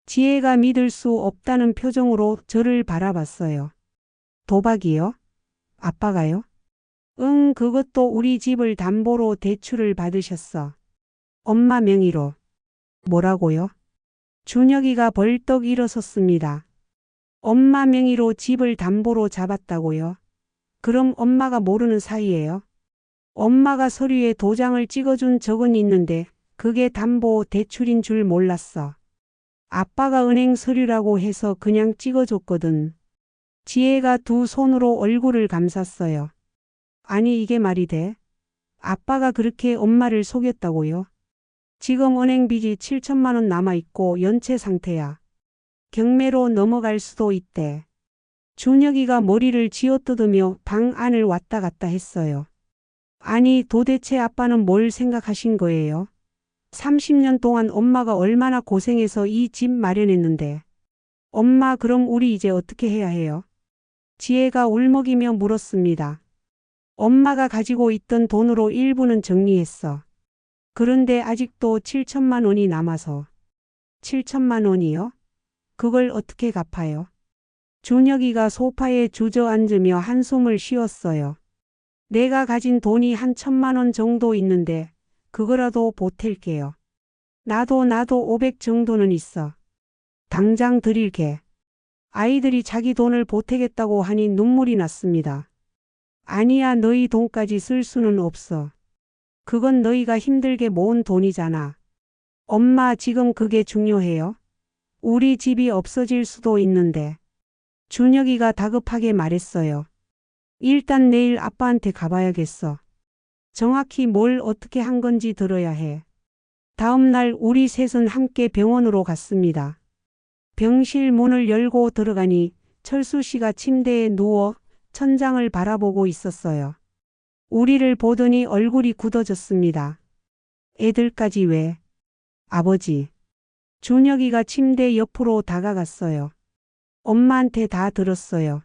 Speaker 2: 지혜가 믿을 수 없다는 표정으로 저를 바라봤어요. 도박이요? 아빠가요? 응, 그것도 우리 집을 담보로 대출을 받으셨어. 엄마 명의로. 뭐라고요? 준혁이가 벌떡 일어섰습니다. 엄마 명의로 집을 담보로 잡았다고요? 그럼 엄마가 모르는 사이예요? 엄마가 서류에 도장을 찍어준 적은 있는데 그게 담보 대출인 줄 몰랐어. 아빠가 은행 서류라고 해서 그냥 찍어줬거든. 지혜가 두 손으로 얼굴을 감쌌어요. 아니, 이게 말이 돼? 아빠가 그렇게 엄마를 속였다고요? 지금 은행 빚이 7천만 원 남아있고 연체 상태야. 경매로 넘어갈 수도 있대. 준혁이가 머리를 쥐어뜯으며 방 안을 왔다 갔다 했어요. 아니, 도대체 아빠는 뭘 생각하신 거예요? 30년 동안 엄마가 얼마나 고생해서 이 집 마련했는데. 엄마, 그럼 우리 이제 어떻게 해야 해요? 지혜가 울먹이며 물었습니다. 엄마가 가지고 있던 돈으로 일부는 정리했어. 그런데 아직도 7천만 원이 남아서. 7천만 원이요? 그걸 어떻게 갚아요? 준혁이가 소파에 주저앉으며 한숨을 쉬었어요. 내가 가진 돈이 한 1,000만 원 정도 있는데 그거라도 보탤게요. 나도 500 정도는 있어. 당장 드릴게. 아이들이 자기 돈을 보태겠다고 하니 눈물이 났습니다. 아니야, 너희 돈까지 쓸 수는 없어. 그건 너희가 힘들게 모은 돈이잖아. 엄마, 지금 그게 중요해요? 우리 집이 없어질 수도 있는데. 준혁이가 다급하게 말했어요. 일단 내일 아빠한테 가봐야겠어. 정확히 뭘 어떻게 한 건지 들어야 해. 다음 날 우리 셋은 함께 병원으로 갔습니다. 병실 문을 열고 들어가니 철수 씨가 침대에 누워 천장을 바라보고 있었어요. 우리를 보더니 얼굴이 굳어졌습니다. 애들까지 왜? 아버지. 준혁이가 침대 옆으로 다가갔어요. 엄마한테 다 들었어요.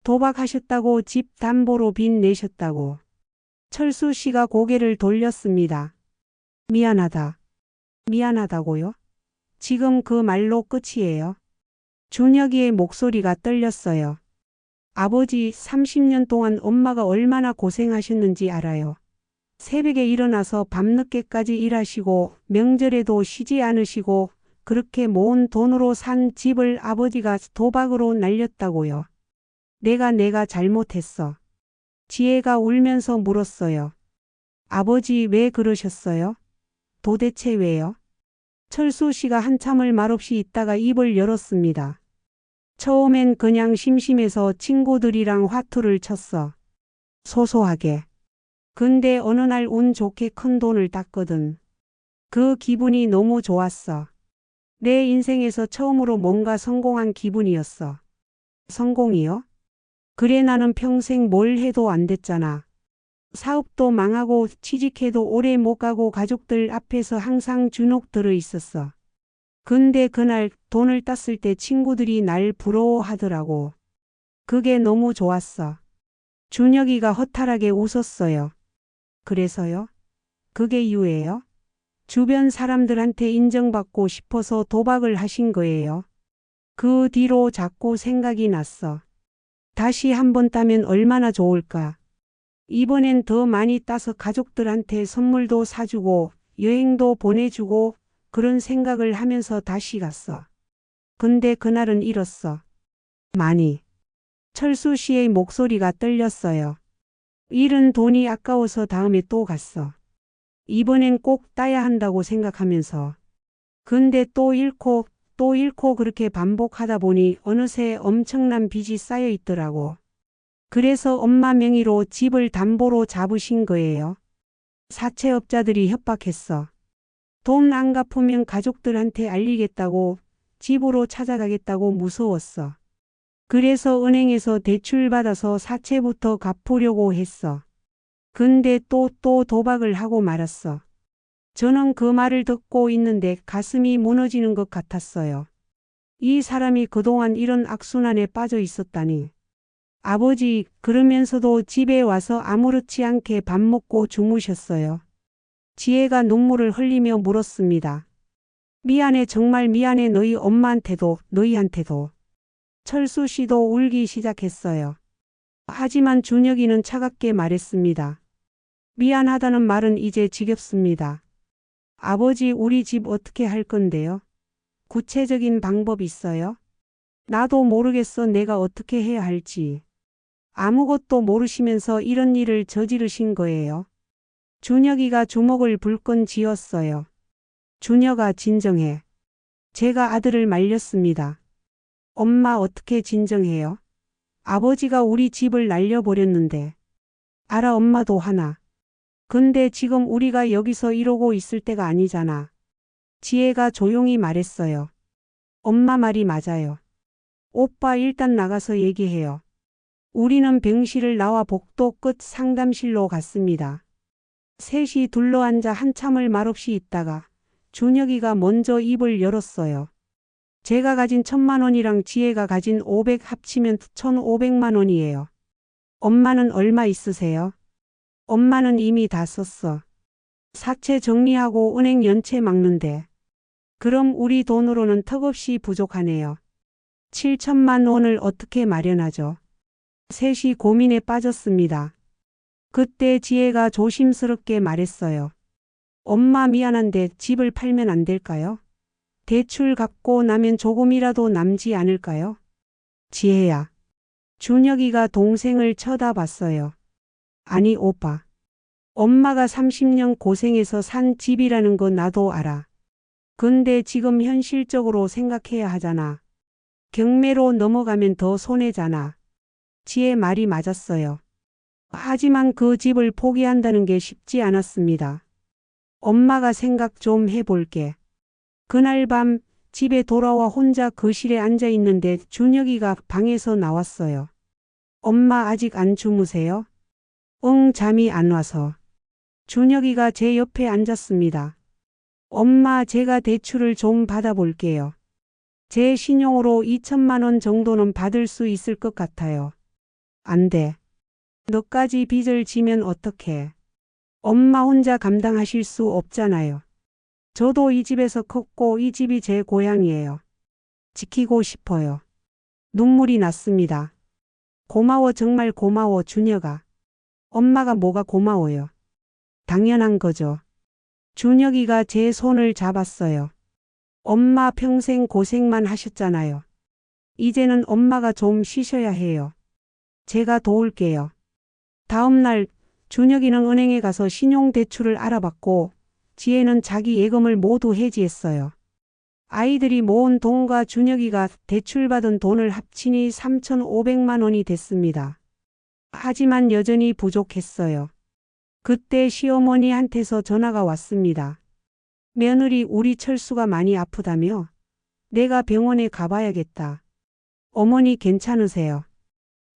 Speaker 2: 도박하셨다고, 집 담보로 빚 내셨다고. 철수 씨가 고개를 돌렸습니다. 미안하다. 미안하다고요? 지금 그 말로 끝이에요? 준혁이의 목소리가 떨렸어요. 아버지 30년 동안 엄마가 얼마나 고생하셨는지 알아요. 새벽에 일어나서 밤늦게까지 일하시고 명절에도 쉬지 않으시고 그렇게 모은 돈으로 산 집을 아버지가 도박으로 날렸다고요. 내가 잘못했어. 지혜가 울면서 물었어요. 아버지 왜 그러셨어요? 도대체 왜요? 철수 씨가 한참을 말없이 있다가 입을 열었습니다. 처음엔 그냥 심심해서 친구들이랑 화투를 쳤어. 소소하게. 근데 어느 날 운 좋게 큰 돈을 땄거든. 그 기분이 너무 좋았어. 내 인생에서 처음으로 뭔가 성공한 기분이었어. 성공이요? 그래 나는 평생 뭘 해도 안 됐잖아. 사업도 망하고 취직해도 오래 못 가고 가족들 앞에서 항상 주눅 들어 있었어. 근데 그날 돈을 땄을 때 친구들이 날 부러워하더라고. 그게 너무 좋았어. 준혁이가 허탈하게 웃었어요. 그래서요? 그게 이유예요? 주변 사람들한테 인정받고 싶어서 도박을 하신 거예요. 그 뒤로 자꾸 생각이 났어. 다시 한 번 따면 얼마나 좋을까? 이번엔 더 많이 따서 가족들한테 선물도 사주고 여행도 보내주고 그런 생각을 하면서 다시 갔어. 근데 그날은 잃었어. 많이. 철수 씨의 목소리가 떨렸어요. 잃은 돈이 아까워서 다음에 또 갔어. 이번엔 꼭 따야 한다고 생각하면서. 근데 또 잃고 그렇게 반복하다 보니 어느새 엄청난 빚이 쌓여 있더라고. 그래서 엄마 명의로 집을 담보로 잡으신 거예요. 사채업자들이 협박했어. 돈 안 갚으면 가족들한테 알리겠다고, 집으로 찾아가겠다고 무서웠어. 그래서 은행에서 대출받아서 사채부터 갚으려고 했어. 근데 또 도박을 하고 말았어. 저는 그 말을 듣고 있는데 가슴이 무너지는 것 같았어요. 이 사람이 그동안 이런 악순환에 빠져 있었다니. 아버지, 그러면서도 집에 와서 아무렇지 않게 밥 먹고 주무셨어요. 지혜가 눈물을 흘리며 물었습니다. 미안해, 정말 미안해. 너희 엄마한테도, 너희한테도. 철수 씨도 울기 시작했어요. 하지만 준혁이는 차갑게 말했습니다. 미안하다는 말은 이제 지겹습니다. 아버지, 우리 집 어떻게 할 건데요? 구체적인 방법 있어요? 나도 모르겠어. 내가 어떻게 해야 할지. 아무것도 모르시면서 이런 일을 저지르신 거예요. 준혁이가 주먹을 불끈 쥐었어요. 준혁아, 진정해. 제가 아들을 말렸습니다. 엄마, 어떻게 진정해요? 아버지가 우리 집을 날려버렸는데. 알아, 엄마도 화나. 근데 지금 우리가 여기서 이러고 있을 때가 아니잖아. 지혜가 조용히 말했어요. 엄마 말이 맞아요. 오빠, 일단 나가서 얘기해요. 우리는 병실을 나와 복도 끝 상담실로 갔습니다. 셋이 둘러앉아 한참을 말없이 있다가 준혁이가 먼저 입을 열었어요. 제가 가진 1,000만 원이랑 지혜가 가진 500 합치면 1,500만 원이에요. 엄마는 얼마 있으세요? 엄마는 이미 다 썼어. 사채 정리하고 은행 연체 막는데. 그럼 우리 돈으로는 턱없이 부족하네요. 7천만 원을 어떻게 마련하죠? 셋이 고민에 빠졌습니다. 그때 지혜가 조심스럽게 말했어요. 엄마, 미안한데 집을 팔면 안 될까요? 대출 갚고 나면 조금이라도 남지 않을까요? 지혜야. 준혁이가 동생을 쳐다봤어요. 아니, 오빠. 엄마가 30년 고생해서 산 집이라는 거 나도 알아. 근데 지금 현실적으로 생각해야 하잖아. 경매로 넘어가면 더 손해잖아. 지혜 말이 맞았어요. 하지만 그 집을 포기한다는 게 쉽지 않았습니다. 엄마가 생각 좀 해볼게. 그날 밤 집에 돌아와 혼자 거실에 앉아 있는데 준혁이가 방에서 나왔어요. 엄마, 아직 안 주무세요? 응, 잠이 안 와서. 준혁이가 제 옆에 앉았습니다. 엄마, 제가 대출을 좀 받아볼게요. 제 신용으로 2천만 원 정도는 받을 수 있을 것 같아요. 안 돼. 너까지 빚을 지면 어떡해. 엄마 혼자 감당하실 수 없잖아요. 저도 이 집에서 컸고 이 집이 제 고향이에요. 지키고 싶어요. 눈물이 났습니다. 고마워, 정말 고마워, 준혁아. 엄마가 뭐가 고마워요. 당연한 거죠. 준혁이가 제 손을 잡았어요. 엄마 평생 고생만 하셨잖아요. 이제는 엄마가 좀 쉬셔야 해요. 제가 도울게요. 다음 날 준혁이는 은행에 가서 신용대출을 알아봤고 지혜는 자기 예금을 모두 해지했어요. 아이들이 모은 돈과 준혁이가 대출받은 돈을 합치니 3,500만 원이 됐습니다. 하지만 여전히 부족했어요. 그때 시어머니한테서 전화가 왔습니다. 며느리, 우리 철수가 많이 아프다며? 내가 병원에 가봐야겠다. 어머니 괜찮으세요?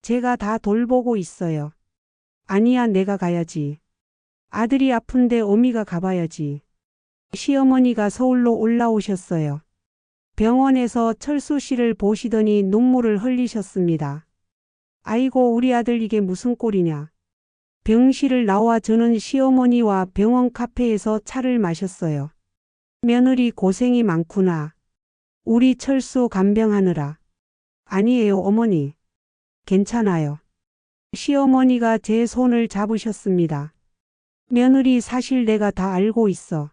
Speaker 2: 제가 다 돌보고 있어요. 아니야, 내가 가야지. 아들이 아픈데 어미가 가봐야지. 시어머니가 서울로 올라오셨어요. 병원에서 철수 씨를 보시더니 눈물을 흘리셨습니다. 아이고, 우리 아들 이게 무슨 꼴이냐. 병실을 나와 저는 시어머니와 병원 카페에서 차를 마셨어요. 며느리 고생이 많구나. 우리 철수 간병하느라. 아니에요, 어머니. 괜찮아요. 시어머니가 제 손을 잡으셨습니다. 며느리, 사실 내가 다 알고 있어.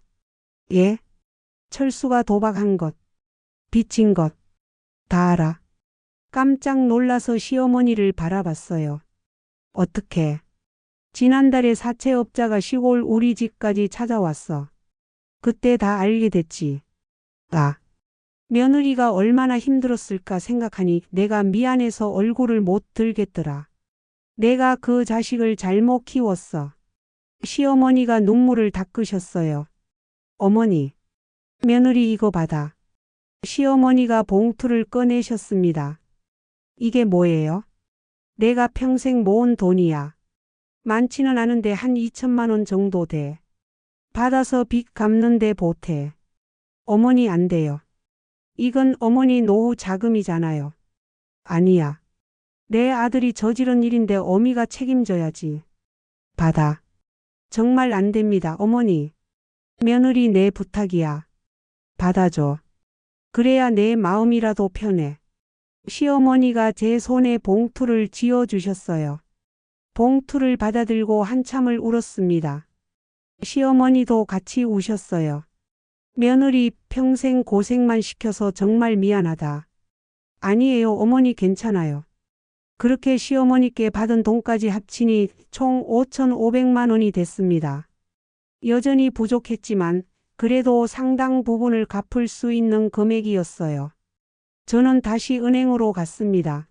Speaker 2: 예? 철수가 도박한 것, 빚진 것, 다 알아. 깜짝 놀라서 시어머니를 바라봤어요. 어떻게? 지난달에 사채업자가 시골 우리 집까지 찾아왔어. 그때 다 알게 됐지. 아. 며느리가 얼마나 힘들었을까 생각하니 내가 미안해서 얼굴을 못 들겠더라. 내가 그 자식을 잘못 키웠어. 시어머니가 눈물을 닦으셨어요. 어머니, 며느리 이거 받아. 시어머니가 봉투를 꺼내셨습니다. 이게 뭐예요? 내가 평생 모은 돈이야. 많지는 않은데 한 2천만 원 정도 돼. 받아서 빚 갚는데 보태. 어머니 안 돼요. 이건 어머니 노후 자금이잖아요. 아니야. 내 아들이 저지른 일인데 어미가 책임져야지. 받아. 정말 안 됩니다, 어머니. 며느리 내 부탁이야. 받아줘. 그래야 내 마음이라도 편해. 시어머니가 제 손에 봉투를 쥐어주셨어요. 봉투를 받아들고 한참을 울었습니다. 시어머니도 같이 우셨어요. 며느리 평생 고생만 시켜서 정말 미안하다. 아니에요, 어머니 괜찮아요. 그렇게 시어머니께 받은 돈까지 합치니 총 5,500만 원이 됐습니다. 여전히 부족했지만 그래도 상당 부분을 갚을 수 있는 금액이었어요. 저는 다시 은행으로 갔습니다.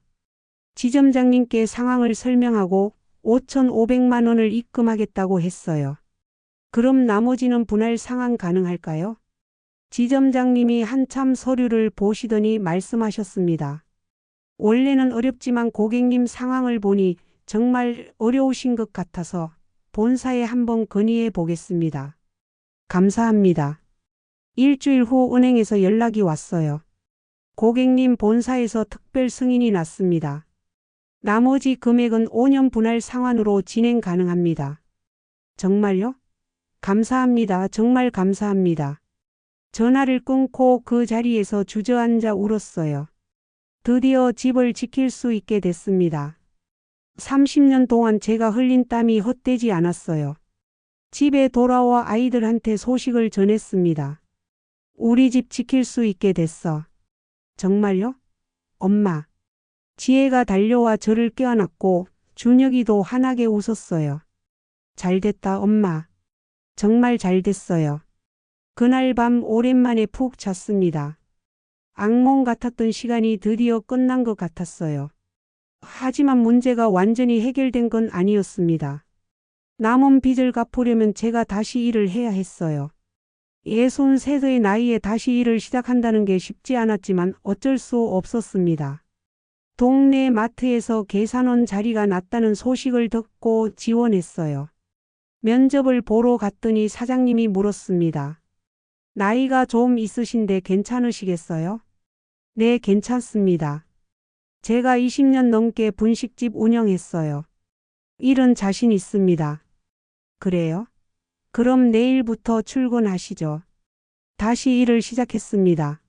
Speaker 2: 지점장님께 상황을 설명하고 5,500만 원을 입금하겠다고 했어요. 그럼 나머지는 분할 상환 가능할까요? 지점장님이 한참 서류를 보시더니 말씀하셨습니다. 원래는 어렵지만 고객님 상황을 보니 정말 어려우신 것 같아서 본사에 한번 건의해 보겠습니다. 감사합니다. 일주일 후 은행에서 연락이 왔어요. 고객님 본사에서 특별 승인이 났습니다. 나머지 금액은 5년 분할 상환으로 진행 가능합니다. 정말요? 감사합니다. 정말 감사합니다. 전화를 끊고 그 자리에서 주저앉아 울었어요. 드디어 집을 지킬 수 있게 됐습니다. 30년 동안 제가 흘린 땀이 헛되지 않았어요. 집에 돌아와 아이들한테 소식을 전했습니다. 우리 집 지킬 수 있게 됐어. 정말요? 엄마. 지혜가 달려와 저를 껴안았고 준혁이도 환하게 웃었어요. 잘됐다, 엄마. 정말 잘됐어요. 그날 밤 오랜만에 푹 잤습니다. 악몽 같았던 시간이 드디어 끝난 것 같았어요. 하지만 문제가 완전히 해결된 건 아니었습니다. 남은 빚을 갚으려면 제가 다시 일을 해야 했어요. 63의 나이에 다시 일을 시작한다는 게 쉽지 않았지만 어쩔 수 없었습니다. 동네 마트에서 계산원 자리가 났다는 소식을 듣고 지원했어요. 면접을 보러 갔더니 사장님이 물었습니다. 나이가 좀 있으신데 괜찮으시겠어요? 네, 괜찮습니다. 제가 20년 넘게 분식집 운영했어요. 일은 자신 있습니다. 그래요? 그럼 내일부터 출근하시죠. 다시 일을 시작했습니다.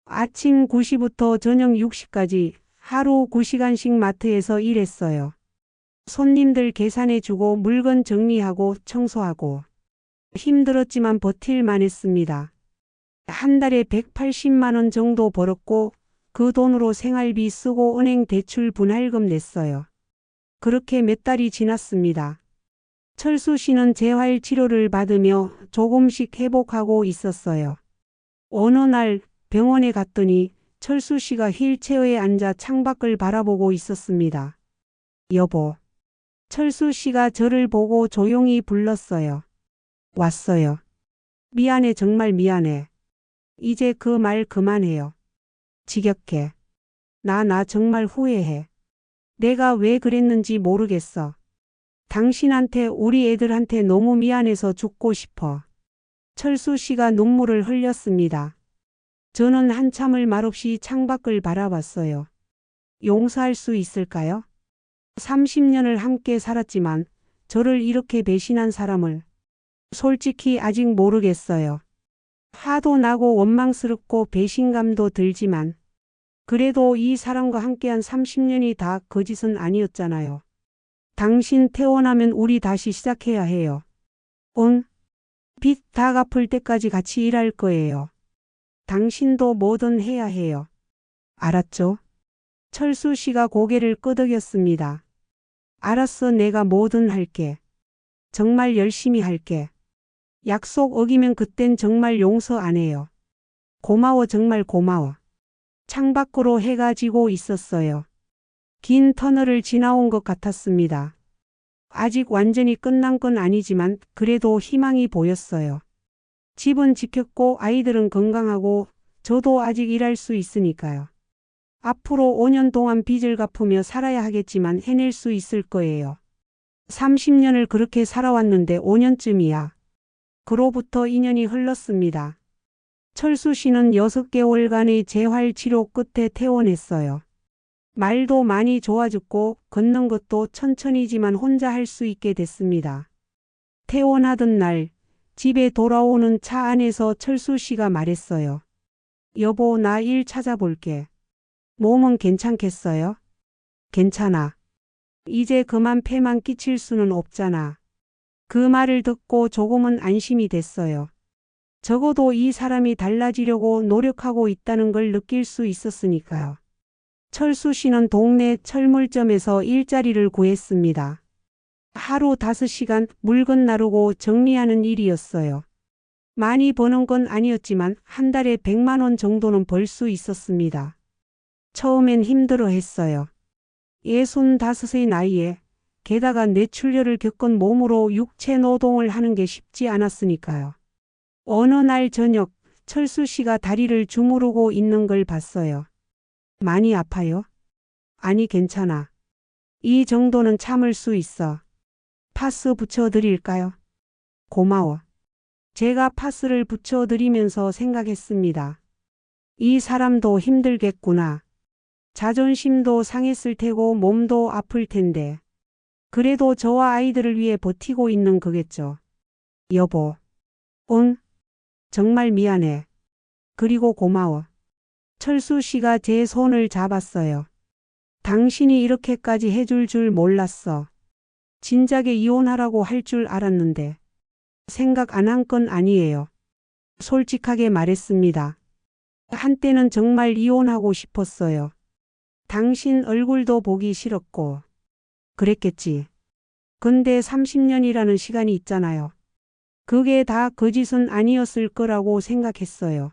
Speaker 2: 아침 9시부터 저녁 6시까지 하루 2시간씩 마트에서 일했어요. 손님들 계산해주고 물건 정리하고 청소하고. 힘들었지만 버틸만 했습니다. 한 달에 180만 원 정도 벌었고 그 돈으로 생활비 쓰고 은행 대출 분할금 냈어요. 그렇게 몇 달이 지났습니다. 철수 씨는 재활 치료를 받으며 조금씩 회복하고 있었어요. 어느 날 병원에 갔더니 철수 씨가 휠체어에 앉아 창밖을 바라보고 있었습니다. 여보. 철수 씨가 저를 보고 조용히 불렀어요. 왔어요. 미안해, 정말 미안해. 이제 그 말 그만해요. 지겹게. 나 정말 후회해. 내가 왜 그랬는지 모르겠어. 당신한테, 우리 애들한테 너무 미안해서 죽고 싶어. 철수 씨가 눈물을 흘렸습니다. 저는 한참을 말없이 창밖을 바라봤어요. 용서할 수 있을까요? 30년을 함께 살았지만 저를 이렇게 배신한 사람을 솔직히 아직 모르겠어요. 화도 나고 원망스럽고 배신감도 들지만 그래도 이 사람과 함께한 30년이 다 거짓은 아니었잖아요. 당신 퇴원하면 우리 다시 시작해야 해요. 응? 빚 다 갚을 때까지 같이 일할 거예요. 당신도 뭐든 해야 해요. 알았죠? 철수 씨가 고개를 끄덕였습니다. 알았어, 내가 뭐든 할게. 정말 열심히 할게. 약속 어기면 그땐 정말 용서 안 해요. 고마워, 정말 고마워. 창밖으로 해가 지고 있었어요. 긴 터널을 지나온 것 같았습니다. 아직 완전히 끝난 건 아니지만 그래도 희망이 보였어요. 집은 지켰고 아이들은 건강하고 저도 아직 일할 수 있으니까요. 앞으로 5년 동안 빚을 갚으며 살아야 하겠지만 해낼 수 있을 거예요. 30년을 그렇게 살아왔는데 5년쯤이야. 그로부터 2년이 흘렀습니다. 철수 씨는 6개월간의 재활 치료 끝에 퇴원했어요. 말도 많이 좋아졌고 걷는 것도 천천히지만 혼자 할 수 있게 됐습니다. 퇴원하던 날 집에 돌아오는 차 안에서 철수 씨가 말했어요. 여보, 나 일 찾아볼게. 몸은 괜찮겠어요? 괜찮아. 이제 그만 폐만 끼칠 수는 없잖아. 그 말을 듣고 조금은 안심이 됐어요. 적어도 이 사람이 달라지려고 노력하고 있다는 걸 느낄 수 있었으니까요. 철수 씨는 동네 철물점에서 일자리를 구했습니다. 하루 5시간 물건 나르고 정리하는 일이었어요. 많이 버는 건 아니었지만 한 달에 100만 원 정도는 벌 수 있었습니다. 처음엔 힘들어했어요. 65의 나이에 게다가 뇌출혈을 겪은 몸으로 육체 노동을 하는 게 쉽지 않았으니까요. 어느 날 저녁 철수 씨가 다리를 주무르고 있는 걸 봤어요. 많이 아파요? 아니, 괜찮아. 이 정도는 참을 수 있어. 파스 붙여드릴까요? 고마워. 제가 파스를 붙여드리면서 생각했습니다. 이 사람도 힘들겠구나. 자존심도 상했을 테고 몸도 아플 텐데. 그래도 저와 아이들을 위해 버티고 있는 거겠죠. 여보. 응? 정말 미안해. 그리고 고마워. 철수 씨가 제 손을 잡았어요. 당신이 이렇게까지 해줄 줄 몰랐어. 진작에 이혼하라고 할 줄 알았는데. 생각 안 한 건 아니에요. 솔직하게 말했습니다. 한때는 정말 이혼하고 싶었어요. 당신 얼굴도 보기 싫었고. 그랬겠지. 근데 30년이라는 시간이 있잖아요. 그게 다 거짓은 아니었을 거라고 생각했어요.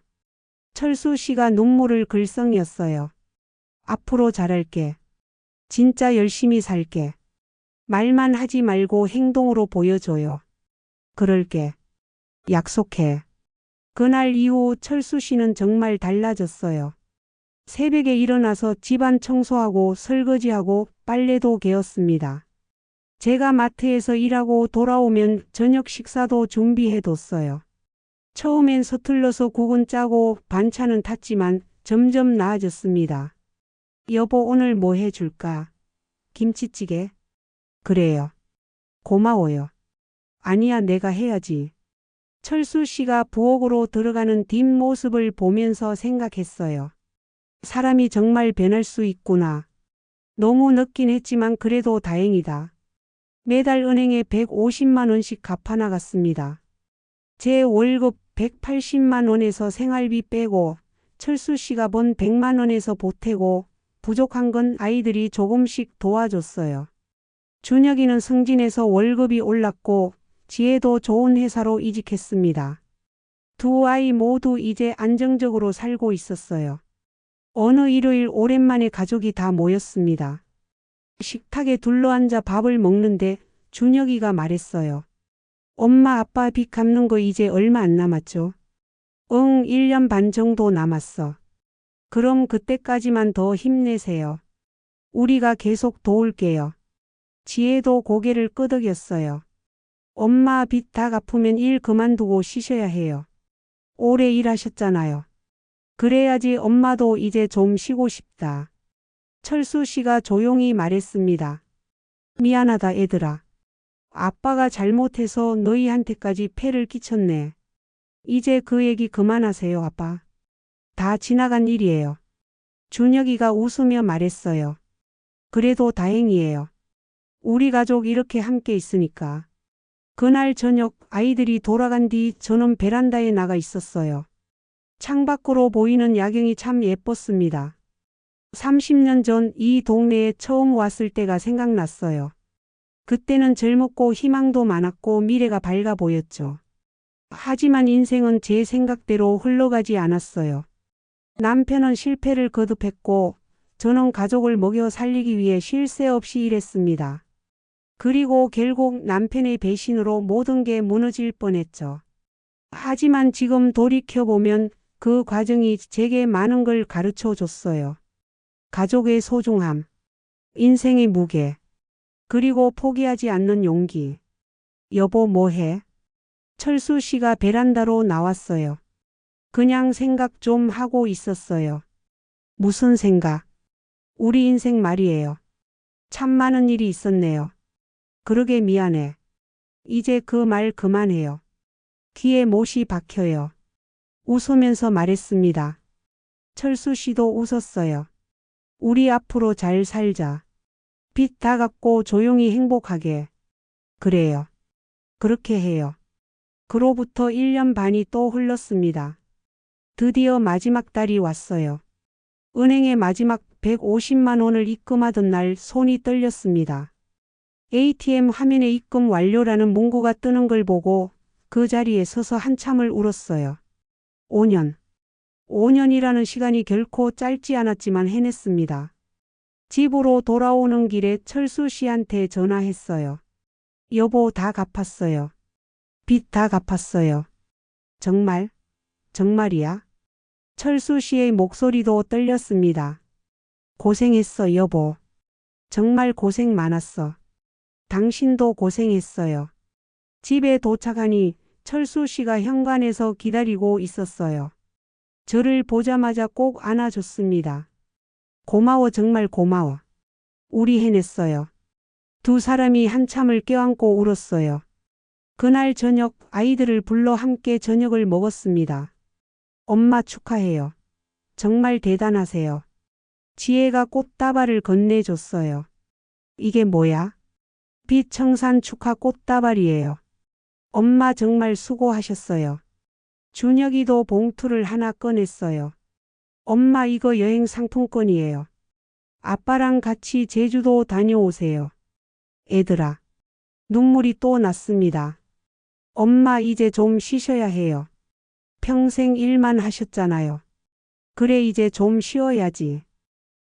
Speaker 2: 철수 씨가 눈물을 글썽였어요. 앞으로 잘할게. 진짜 열심히 살게. 말만 하지 말고 행동으로 보여줘요. 그럴게. 약속해. 그날 이후 철수 씨는 정말 달라졌어요. 새벽에 일어나서 집안 청소하고 설거지하고 빨래도 개었습니다. 제가 마트에서 일하고 돌아오면 저녁 식사도 준비해뒀어요. 처음엔 서툴러서 국은 짜고 반찬은 탔지만 점점 나아졌습니다. 여보, 오늘 뭐 해줄까? 김치찌개? 그래요. 고마워요. 아니야, 내가 해야지. 철수 씨가 부엌으로 들어가는 뒷모습을 보면서 생각했어요. 사람이 정말 변할 수 있구나. 너무 늦긴 했지만 그래도 다행이다. 매달 은행에 150만 원씩 갚아 나갔습니다. 제 월급 180만 원에서 생활비 빼고 철수 씨가 번 100만 원에서 보태고 부족한 건 아이들이 조금씩 도와줬어요. 준혁이는 승진해서 월급이 올랐고 지혜도 좋은 회사로 이직했습니다. 두 아이 모두 이제 안정적으로 살고 있었어요. 어느 일요일 오랜만에 가족이 다 모였습니다. 식탁에 둘러앉아 밥을 먹는데 준혁이가 말했어요. 엄마 아빠 빚 갚는 거 이제 얼마 안 남았죠? 응, 1년 반 정도 남았어. 그럼 그때까지만 더 힘내세요. 우리가 계속 도울게요. 지혜도 고개를 끄덕였어요. 엄마 빚 다 갚으면 일 그만두고 쉬셔야 해요. 오래 일하셨잖아요. 그래야지 엄마도 이제 좀 쉬고 싶다. 철수 씨가 조용히 말했습니다. 미안하다 애들아. 아빠가 잘못해서 너희한테까지 폐를 끼쳤네. 이제 그 얘기 그만하세요 아빠. 다 지나간 일이에요. 준혁이가 웃으며 말했어요. 그래도 다행이에요. 우리 가족 이렇게 함께 있으니까. 그날 저녁 아이들이 돌아간 뒤 저는 베란다에 나가 있었어요. 창밖으로 보이는 야경이 참 예뻤습니다. 30년 전 이 동네에 처음 왔을 때가 생각났어요. 그때는 젊었고 희망도 많았고 미래가 밝아 보였죠. 하지만 인생은 제 생각대로 흘러가지 않았어요. 남편은 실패를 거듭했고 저는 가족을 먹여 살리기 위해 쉴 새 없이 일했습니다. 그리고 결국 남편의 배신으로 모든 게 무너질 뻔했죠. 하지만 지금 돌이켜보면 그 과정이 제게 많은 걸 가르쳐 줬어요. 가족의 소중함, 인생의 무게, 그리고 포기하지 않는 용기. 여보 뭐해? 철수 씨가 베란다로 나왔어요. 그냥 생각 좀 하고 있었어요. 무슨 생각? 우리 인생 말이에요. 참 많은 일이 있었네요. 그러게 미안해. 이제 그 말 그만해요. 귀에 못이 박혀요. 웃으면서 말했습니다. 철수 씨도 웃었어요. 우리 앞으로 잘 살자. 빚 다 갚고 조용히 행복하게. 그래요. 그렇게 해요. 그로부터 1년 반이 또 흘렀습니다. 드디어 마지막 달이 왔어요. 은행에 마지막 150만 원을 입금하던 날 손이 떨렸습니다. ATM 화면에 입금 완료라는 문구가 뜨는 걸 보고 그 자리에 서서 한참을 울었어요. 5년. 5년이라는 시간이 결코 짧지 않았지만 해냈습니다. 집으로 돌아오는 길에 철수 씨한테 전화했어요. 여보 다 갚았어요. 빚 다 갚았어요. 정말? 정말이야? 철수 씨의 목소리도 떨렸습니다. 고생했어 여보. 정말 고생 많았어. 당신도 고생했어요. 집에 도착하니 철수 씨가 현관에서 기다리고 있었어요. 저를 보자마자 꼭 안아줬습니다. 고마워 정말 고마워. 우리 해냈어요. 두 사람이 한참을 껴안고 울었어요. 그날 저녁 아이들을 불러 함께 저녁을 먹었습니다. 엄마 축하해요. 정말 대단하세요. 지혜가 꽃다발을 건네줬어요. 이게 뭐야? 빚 청산 축하 꽃다발이에요. 엄마 정말 수고하셨어요. 준혁이도 봉투를 하나 꺼냈어요. 엄마 이거 여행 상품권이에요. 아빠랑 같이 제주도 다녀오세요. 애들아. 눈물이 또 났습니다. 엄마 이제 좀 쉬셔야 해요. 평생 일만 하셨잖아요. 그래 이제 좀 쉬어야지.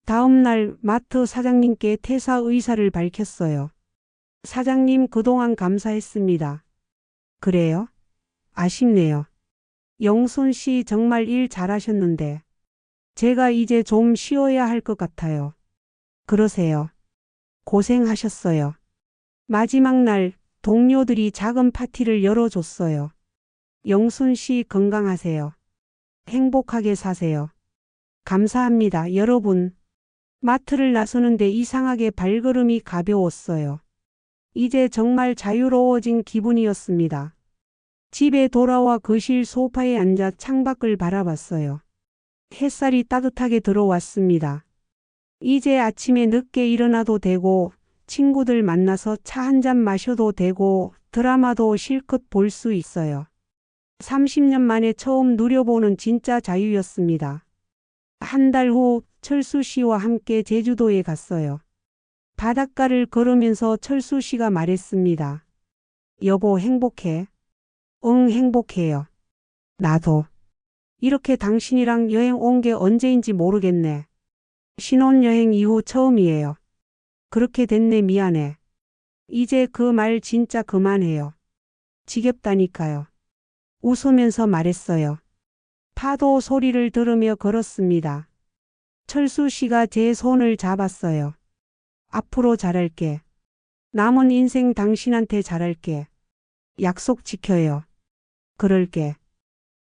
Speaker 2: 다음 날 마트 사장님께 퇴사 의사를 밝혔어요. 사장님 그동안 감사했습니다. 그래요? 아쉽네요. 영순 씨 정말 일 잘하셨는데. 제가 이제 좀 쉬어야 할 것 같아요. 그러세요. 고생하셨어요. 마지막 날 동료들이 작은 파티를 열어줬어요. 영순 씨 건강하세요. 행복하게 사세요. 감사합니다, 여러분. 마트를 나서는데 이상하게 발걸음이 가벼웠어요. 이제 정말 자유로워진 기분이었습니다. 집에 돌아와 거실 소파에 앉아 창밖을 바라봤어요. 햇살이 따뜻하게 들어왔습니다. 이제 아침에 늦게 일어나도 되고 친구들 만나서 차 한 잔 마셔도 되고 드라마도 실컷 볼 수 있어요. 30년 만에 처음 누려보는 진짜 자유였습니다. 한 달 후 철수 씨와 함께 제주도에 갔어요. 바닷가를 걸으면서 철수 씨가 말했습니다. 여보, 행복해? 응, 행복해요. 나도. 이렇게 당신이랑 여행 온 게 언제인지 모르겠네. 신혼여행 이후 처음이에요. 그렇게 됐네, 미안해. 이제 그 말 진짜 그만해요. 지겹다니까요. 웃으면서 말했어요. 파도 소리를 들으며 걸었습니다. 철수 씨가 제 손을 잡았어요. 앞으로 잘할게. 남은 인생 당신한테 잘할게. 약속 지켜요. 그럴게.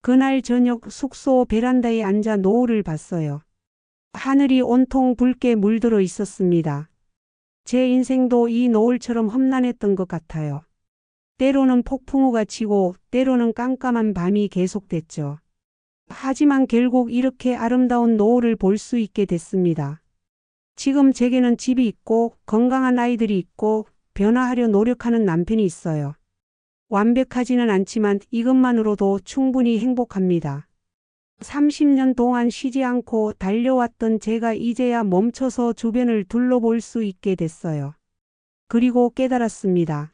Speaker 2: 그날 저녁 숙소 베란다에 앉아 노을을 봤어요. 하늘이 온통 붉게 물들어 있었습니다. 제 인생도 이 노을처럼 험난했던 것 같아요. 때로는 폭풍우가 치고 때로는 깜깜한 밤이 계속됐죠. 하지만 결국 이렇게 아름다운 노을을 볼 수 있게 됐습니다. 지금 제게는 집이 있고 건강한 아이들이 있고 변화하려 노력하는 남편이 있어요. 완벽하지는 않지만 이것만으로도 충분히 행복합니다. 30년 동안 쉬지 않고 달려왔던 제가 이제야 멈춰서 주변을 둘러볼 수 있게 됐어요. 그리고 깨달았습니다.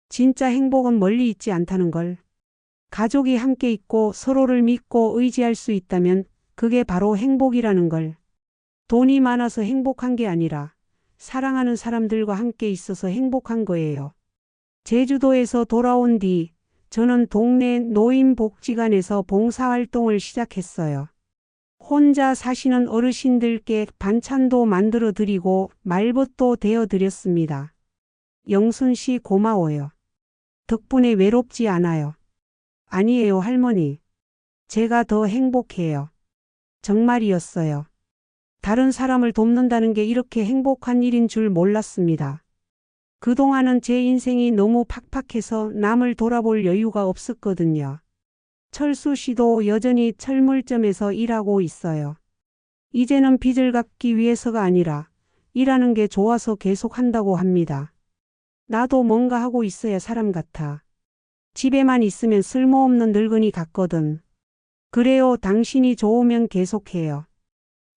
Speaker 2: 진짜 행복은 멀리 있지 않다는 걸. 가족이 함께 있고 서로를 믿고 의지할 수 있다면 그게 바로 행복이라는 걸. 돈이 많아서 행복한 게 아니라 사랑하는 사람들과 함께 있어서 행복한 거예요. 제주도에서 돌아온 뒤 저는 동네 노인복지관에서 봉사활동을 시작했어요. 혼자 사시는 어르신들께 반찬도 만들어 드리고 말벗도 대어 드렸습니다. 영순 씨 고마워요. 덕분에 외롭지 않아요. 아니에요, 할머니. 제가 더 행복해요. 정말이었어요. 다른 사람을 돕는다는 게 이렇게 행복한 일인 줄 몰랐습니다. 그동안은 제 인생이 너무 팍팍해서 남을 돌아볼 여유가 없었거든요. 철수 씨도 여전히 철물점에서 일하고 있어요. 이제는 빚을 갚기 위해서가 아니라 일하는 게 좋아서 계속 한다고 합니다. 나도 뭔가 하고 있어야 사람 같아. 집에만 있으면 쓸모없는 늙은이 같거든. 그래요, 당신이 좋으면 계속해요.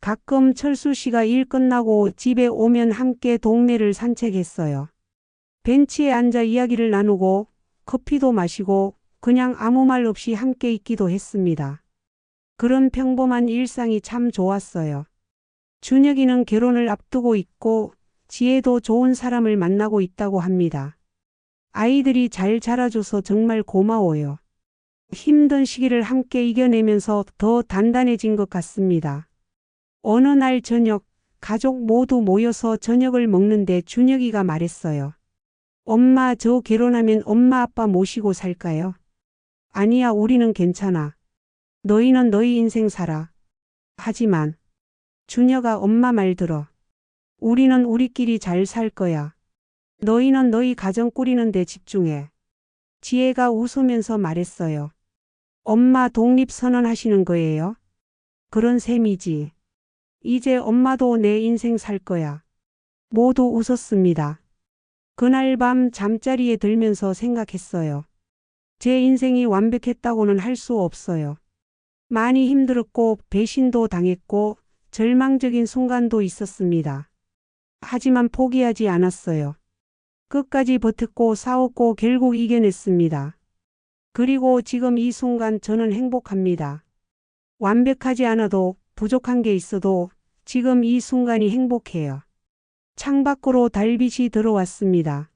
Speaker 2: 가끔 철수 씨가 일 끝나고 집에 오면 함께 동네를 산책했어요. 벤치에 앉아 이야기를 나누고 커피도 마시고 그냥 아무 말 없이 함께 있기도 했습니다. 그런 평범한 일상이 참 좋았어요. 준혁이는 결혼을 앞두고 있고 지혜도 좋은 사람을 만나고 있다고 합니다. 아이들이 잘 자라줘서 정말 고마워요. 힘든 시기를 함께 이겨내면서 더 단단해진 것 같습니다. 어느 날 저녁, 가족 모두 모여서 저녁을 먹는데 준혁이가 말했어요. 엄마, 저 결혼하면 엄마 아빠 모시고 살까요? 아니야, 우리는 괜찮아. 너희는 너희 인생 살아. 하지만 준혁아, 엄마 말 들어. 우리는 우리끼리 잘 살 거야. 너희는 너희 가정 꾸리는 데 집중해. 지혜가 웃으면서 말했어요. 엄마 독립선언하시는 거예요? 그런 셈이지. 이제 엄마도 내 인생 살 거야. 모두 웃었습니다. 그날 밤 잠자리에 들면서 생각했어요. 제 인생이 완벽했다고는 할 수 없어요. 많이 힘들었고 배신도 당했고 절망적인 순간도 있었습니다. 하지만 포기하지 않았어요. 끝까지 버텼고 싸웠고 결국 이겨냈습니다. 그리고 지금 이 순간 저는 행복합니다. 완벽하지 않아도 부족한 게 있어도 지금 이 순간이 행복해요. 창밖으로 달빛이 들어왔습니다.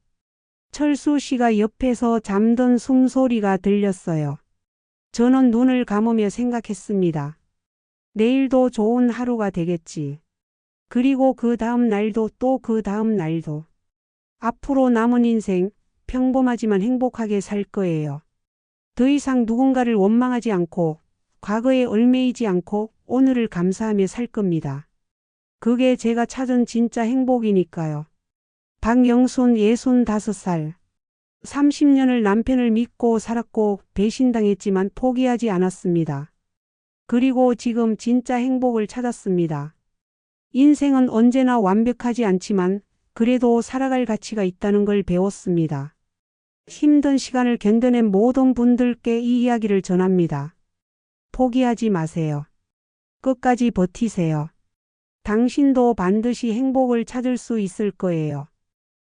Speaker 2: 철수 씨가 옆에서 잠든 숨소리가 들렸어요. 저는 눈을 감으며 생각했습니다. 내일도 좋은 하루가 되겠지. 그리고 그 다음 날도 또 그 다음 날도. 앞으로 남은 인생 평범하지만 행복하게 살 거예요. 더 이상 누군가를 원망하지 않고 과거에 얽매이지 않고 오늘을 감사하며 살 겁니다. 그게 제가 찾은 진짜 행복이니까요. 박영순 65살. 30년을 남편을 믿고 살았고 배신당했지만 포기하지 않았습니다. 그리고 지금 진짜 행복을 찾았습니다. 인생은 언제나 완벽하지 않지만 그래도 살아갈 가치가 있다는 걸 배웠습니다. 힘든 시간을 견뎌낸 모든 분들께 이 이야기를 전합니다. 포기하지 마세요. 끝까지 버티세요. 당신도 반드시 행복을 찾을 수 있을 거예요.